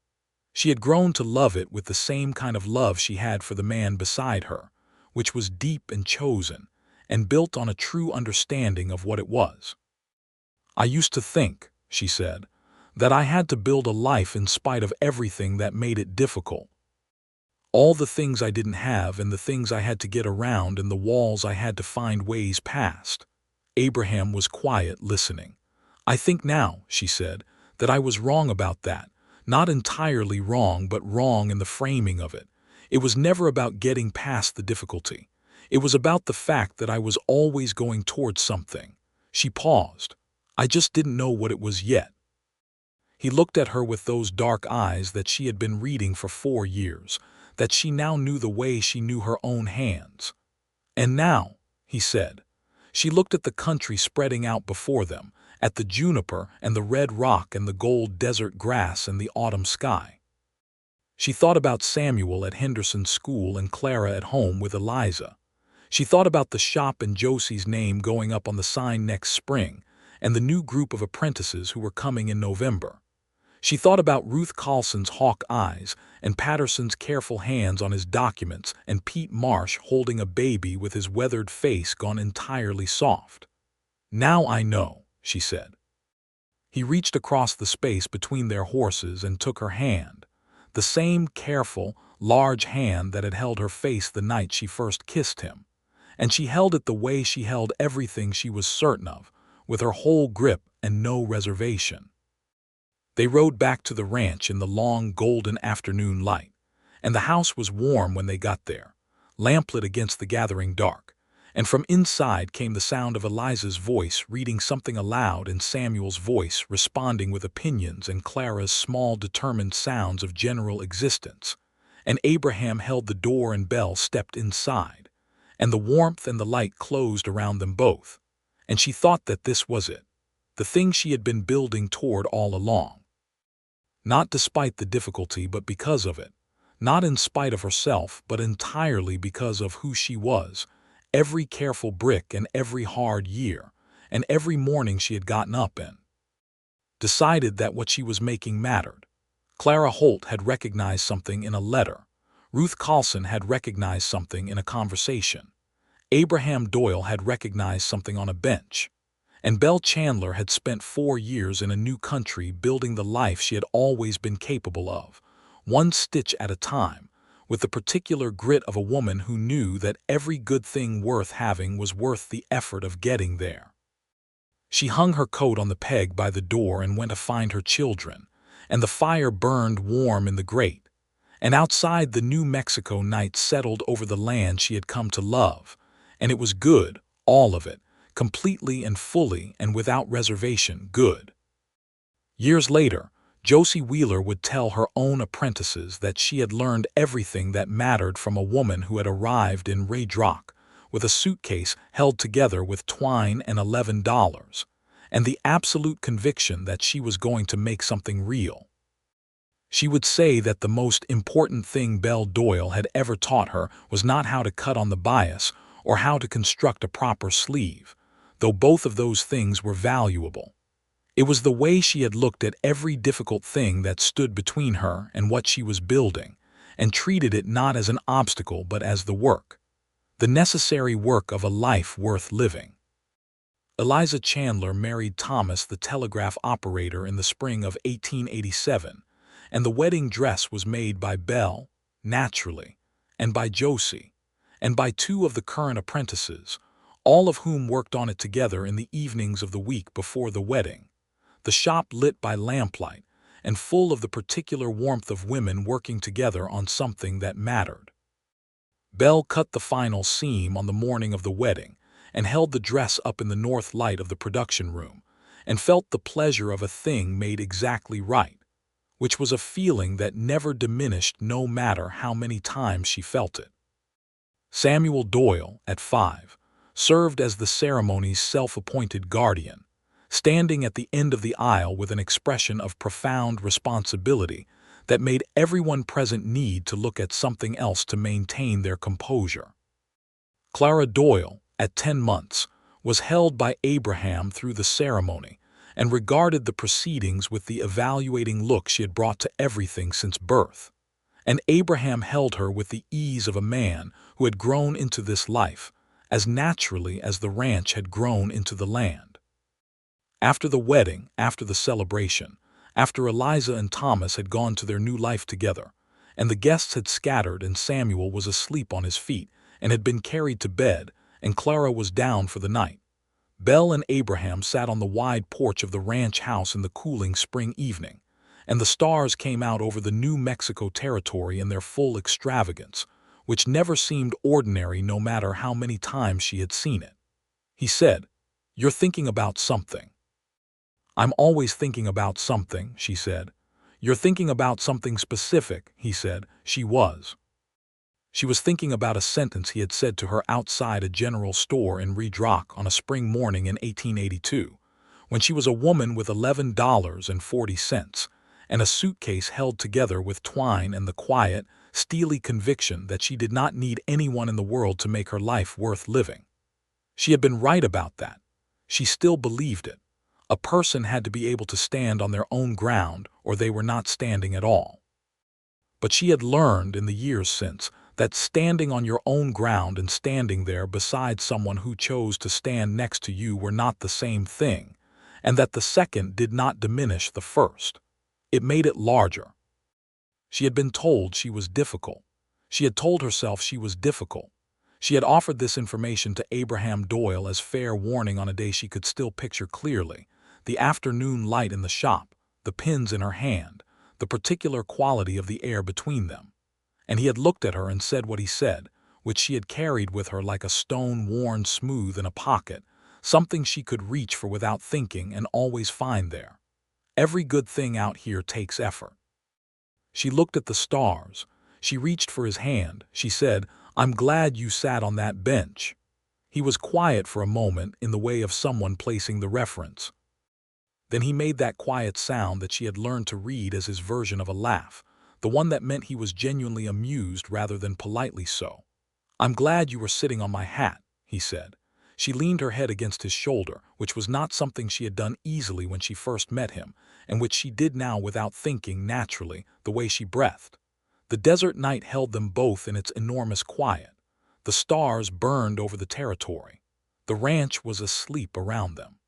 Speaker 1: She had grown to love it with the same kind of love she had for the man beside her, which was deep and chosen, and built on a true understanding of what it was. "I used to think," she said, "that I had to build a life in spite of everything that made it difficult. All the things I didn't have and the things I had to get around and the walls I had to find ways past." Abraham was quiet, listening. "I think now," she said, "that I was wrong about that. Not entirely wrong, but wrong in the framing of it. It was never about getting past the difficulty. It was about the fact that I was always going towards something." She paused. "I just didn't know what it was yet." He looked at her with those dark eyes that she had been reading for 4 years, that she now knew the way she knew her own hands. "And now," he said. She looked at the country spreading out before them, at the juniper and the red rock and the gold desert grass and the autumn sky. She thought about Samuel at Henderson School and Clara at home with Eliza. She thought about the shop and Josie's name going up on the sign next spring, and the new group of apprentices who were coming in November. She thought about Ruth Carlson's hawk eyes and Patterson's careful hands on his documents and Pete Marsh holding a baby with his weathered face gone entirely soft. "Now I know," she said. He reached across the space between their horses and took her hand, the same careful, large hand that had held her face the night she first kissed him, and she held it the way she held everything she was certain of, with her whole grip and no reservation. They rode back to the ranch in the long golden afternoon light, and the house was warm when they got there, lamplit against the gathering dark, and from inside came the sound of Eliza's voice reading something aloud and Samuel's voice responding with opinions and Clara's small determined sounds of general existence. And Abraham held the door and Belle stepped inside, and the warmth and the light closed around them both, and she thought that this was it, the thing she had been building toward all along. Not despite the difficulty, but because of it. Not in spite of herself, but entirely because of who she was. Every careful brick and every hard year, and every morning she had gotten up and decided that what she was making mattered. Clara Holt had recognized something in a letter. Ruth Carlson had recognized something in a conversation. Abraham Doyle had recognized something on a bench. And Belle Chandler had spent 4 years in a new country building the life she had always been capable of, one stitch at a time, with the particular grit of a woman who knew that every good thing worth having was worth the effort of getting there. She hung her coat on the peg by the door and went to find her children, and the fire burned warm in the grate, and outside the New Mexico night settled over the land she had come to love, and it was good, all of it, completely and fully and without reservation good. Years later, Josie Wheeler would tell her own apprentices that she had learned everything that mattered from a woman who had arrived in Redrock with a suitcase held together with twine and $11, and the absolute conviction that she was going to make something real. She would say that the most important thing Belle Doyle had ever taught her was not how to cut on the bias or how to construct a proper sleeve, though both of those things were valuable. It was the way she had looked at every difficult thing that stood between her and what she was building, and treated it not as an obstacle but as the work, the necessary work of a life worth living. Eliza Chandler married Thomas the telegraph operator in the spring of 1887, and the wedding dress was made by Belle, naturally, and by Josie, and by 2 of the current apprentices, all of whom worked on it together in the evenings of the week before the wedding, the shop lit by lamplight and full of the particular warmth of women working together on something that mattered. Belle cut the final seam on the morning of the wedding and held the dress up in the north light of the production room and felt the pleasure of a thing made exactly right, which was a feeling that never diminished no matter how many times she felt it. Samuel Doyle, at 5, served as the ceremony's self-appointed guardian, standing at the end of the aisle with an expression of profound responsibility that made everyone present need to look at something else to maintain their composure. Clara Doyle, at 10 months, was held by Abraham through the ceremony and regarded the proceedings with the evaluating look she had brought to everything since birth. And Abraham held her with the ease of a man who had grown into this life, as naturally as the ranch had grown into the land. After the wedding, after the celebration, after Eliza and Thomas had gone to their new life together, and the guests had scattered and Samuel was asleep on his feet and had been carried to bed, and Clara was down for the night, Belle and Abraham sat on the wide porch of the ranch house in the cooling spring evening, and the stars came out over the New Mexico territory in their full extravagance, which never seemed ordinary no matter how many times she had seen it. He said, "You're thinking about something." "I'm always thinking about something," she said. "You're thinking about something specific," he said. She was. She was thinking about a sentence he had said to her outside a general store in Redrock on a spring morning in 1882, when she was a woman with $11.40 and a suitcase held together with twine and the quiet, steely conviction that she did not need anyone in the world to make her life worth living. She had been right about that. She still believed it. A person had to be able to stand on their own ground or they were not standing at all. But she had learned in the years since that standing on your own ground and standing there beside someone who chose to stand next to you were not the same thing, and that the second did not diminish the first. It made it larger. She had been told she was difficult. She had told herself she was difficult. She had offered this information to Abraham Doyle as fair warning on a day she could still picture clearly, the afternoon light in the shop, the pins in her hand, the particular quality of the air between them. And he had looked at her and said what he said, which she had carried with her like a stone worn smooth in a pocket, something she could reach for without thinking and always find there. Every good thing out here takes effort. She looked at the stars. She reached for his hand. She said, "I'm glad you sat on that bench." He was quiet for a moment in the way of someone placing the reference. Then he made that quiet sound that she had learned to read as his version of a laugh, the one that meant he was genuinely amused rather than politely so. "I'm glad you were sitting on my hat," he said. She leaned her head against his shoulder, which was not something she had done easily when she first met him, and which she did now without thinking naturally, the way she breathed. The desert night held them both in its enormous quiet. The stars burned over the territory. The ranch was asleep around them.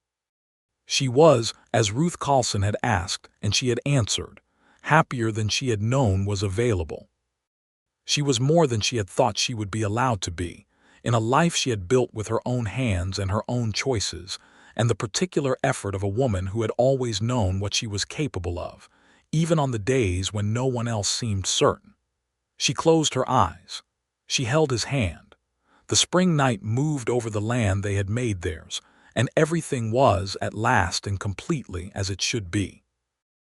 Speaker 1: She was, as Ruth Carlson had asked, and she had answered, happier than she had known was available. She was more than she had thought she would be allowed to be, in a life she had built with her own hands and her own choices, and the particular effort of a woman who had always known what she was capable of, even on the days when no one else seemed certain. She closed her eyes. She held his hand. The spring night moved over the land they had made theirs, and everything was, at last and completely, as it should be.